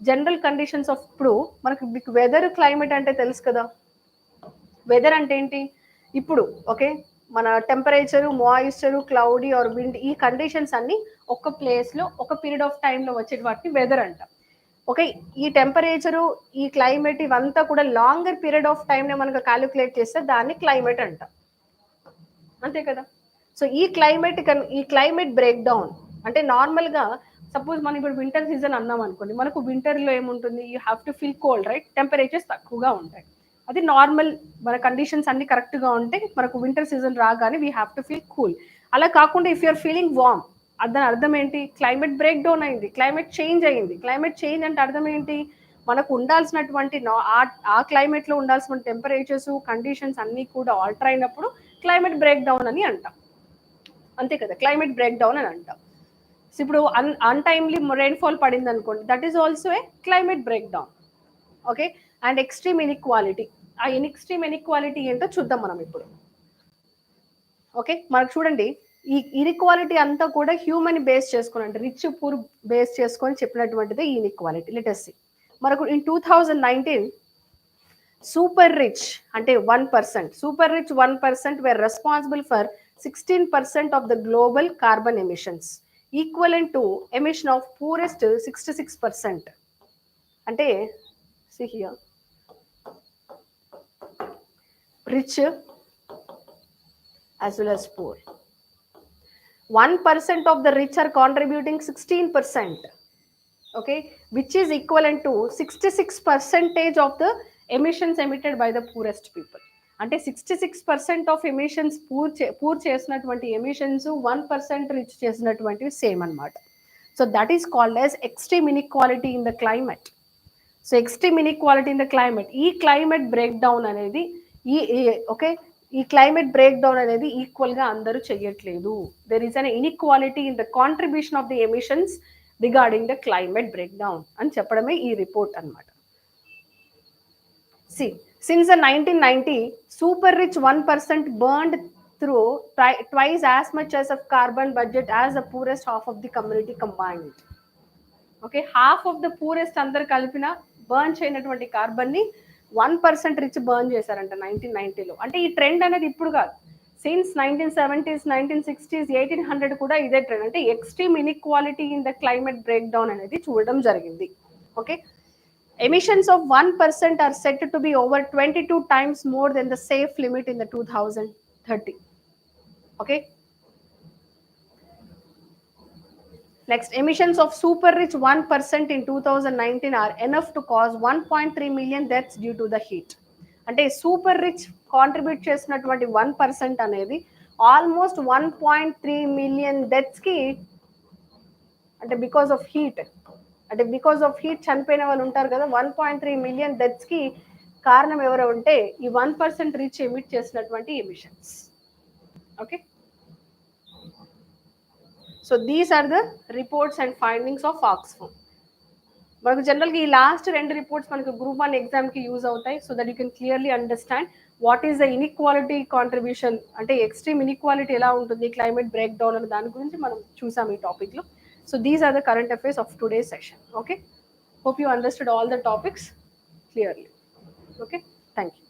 జనరల్ కండిషన్స్ ఆఫ్ ఇప్పుడు మనకు వెదర్ క్లైమేట్ అంటే తెలుసు కదా. వెదర్ అంటే ఏంటి, ఇప్పుడు ఓకే మన temperature, moisture, cloudy or wind, ఈ కండిషన్స్ అన్ని ఒక ప్లేస్లో ఒక పీరియడ్ ఆఫ్ టైంలో వచ్చే వాటిని వెదర్ అంటాం. ఓకే, ఈ టెంపరేచరు, ఈ క్లైమేట్ ఇవంతా కూడా లాంగర్ పీరియడ్ ఆఫ్ టైంని మనకు క్యాలిక్యులేట్ చేస్తే దాన్ని క్లైమేట్ అంటాం, అంతే కదా. సో ఈ క్లైమేట్ బ్రేక్ డౌన్ అంటే నార్మల్గా సపోజ్ మనం ఇప్పుడు వింటర్ సీజన్ అన్నాం అనుకోండి, మనకు వింటర్లో ఏముంటుంది, you have to feel cold right, temperatures తక్కువగా ఉంటాయి, అది నార్మల్, మన కండిషన్స్ అన్ని కరెక్ట్గా ఉంటే మనకు వింటర్ సీజన్ రాగానే we have to feel cool. అలా కాకుండా ఇఫ్ యూఆర్ ఫీలింగ్ వార్మ్, దాని అర్థం ఏంటి, క్లైమేట్ బ్రేక్ డౌన్ అయింది, క్లైమేట్ చేంజ్ అయింది. క్లైమేట్ చేంజ్ అంటే అర్థం ఏంటి, మనకు ఉండాల్సినటువంటి ఆ క్లైమేట్లో ఉండాల్సిన టెంపరేచర్స్, కండిషన్స్ అన్నీ కూడా ఆల్టర్ అయినప్పుడు క్లైమేట్ బ్రేక్ డౌన్ అని అంటాం, అంతే కదా, క్లైమేట్ బ్రేక్ డౌన్ అని అంటాం. సో ఇప్పుడు అన్టైమ్లీ రెయిన్ఫాల్ పడింది అనుకోండి, that is also a climate break down. Okay, and extreme inequality, ఆ ఎక్స్ట్రీమ్ ఇన్ఈక్వాలిటీ ఏంటో చూద్దాం మనం ఇప్పుడు. ఓకే, మనకు చూడండి, ఈ ఇన్ఈక్వాలిటీ అంతా కూడా హ్యూమన్ బేస్ చేసుకుని, అంటే రిచ్ పూర్ బేస్ చేసుకొని చెప్పినటువంటిది ఈ ఇన్ఈక్వాలిటీ. Let us see. మనకు ఇన్ 2019 సూపర్ రిచ్ అంటే 1%, super rich 1% were responsible for 16% of the global carbon emissions, equivalent to emission of poorest 66%. అంటే see here, rich as well as poor. 1% of the rich are contributing 16%, okay, which is equivalent to 66% of the emissions emitted by the poorest people. అంటే 66% of emissions poor చేసినటువంటి emissions 1% rich చేసినటువంటి same అనమాట. So that is called as extreme inequality in the climate. So extreme inequality in the climate, ఈ climate break down అనేది okay, ఈ climate break down అనేది ఈక్వల్గా అందరూ చేయట్లేదు. There is an inequality in the contribution of the emissions regarding the climate break down అని చెప్పడమే ఈ రిపోర్ట్ అనమాట. See, since the 1990, super rich 1% burned through twice as much as of carbon budget as the poorest half of the community combined. Okay, half of the poorest అందరు కలిపిన burn చేయనటువంటి కార్బన్ని 1% rich burn చేశారంట 1990లో. అంటే ఈ trend అనేది ఇప్పుడు కాదు, since 1970s, 1960s, 1800 కూడా ఇదే ట్రెండ్. అంటే extreme inequality in the climate break down అనేది చూడడం జరిగింది. Okay, emissions of 1% are set to be over 22 times more than the safe limit in the 2030. Okay, next, emissions of super rich 1% in 2019 are enough to cause 1.3 million deaths due to the heat. అంటే super rich contribute చేసినటువంటి 1% అనేది almost 1.3 million డెత్స్కి, అంటే because of heat, అంటే because of heat చనిపోయిన వాళ్ళు ఉంటారు కదా, 1.3 million డెత్స్కి కారణం ఎవరు ఉంటే ఈ 1% రిచ్ ఎమిట్ చేసినటువంటి emissions. Okay, so these are the reports and findings of Oxfam. మనకు జనరల్గా ఈ లాస్ట్ 2 రిపోర్ట్స్ మనకు గ్రూప్ 1 ఎగ్జామ్కి యూజ్ అవుతాయి, so that you can clearly understand what is the inequality contribution, అంటే ఎక్స్ట్రీమ్ ఇన్ఈక్వాలిటీ ఎలా ఉంటుంది క్లైమేట్ బ్రేక్ డౌన్ అనే దాని గురించి మనం చూసాం ఈ టాపిక్లో. So these are the current affairs of today's session. Okay, hope you understood all the topics clearly. Okay, thank you.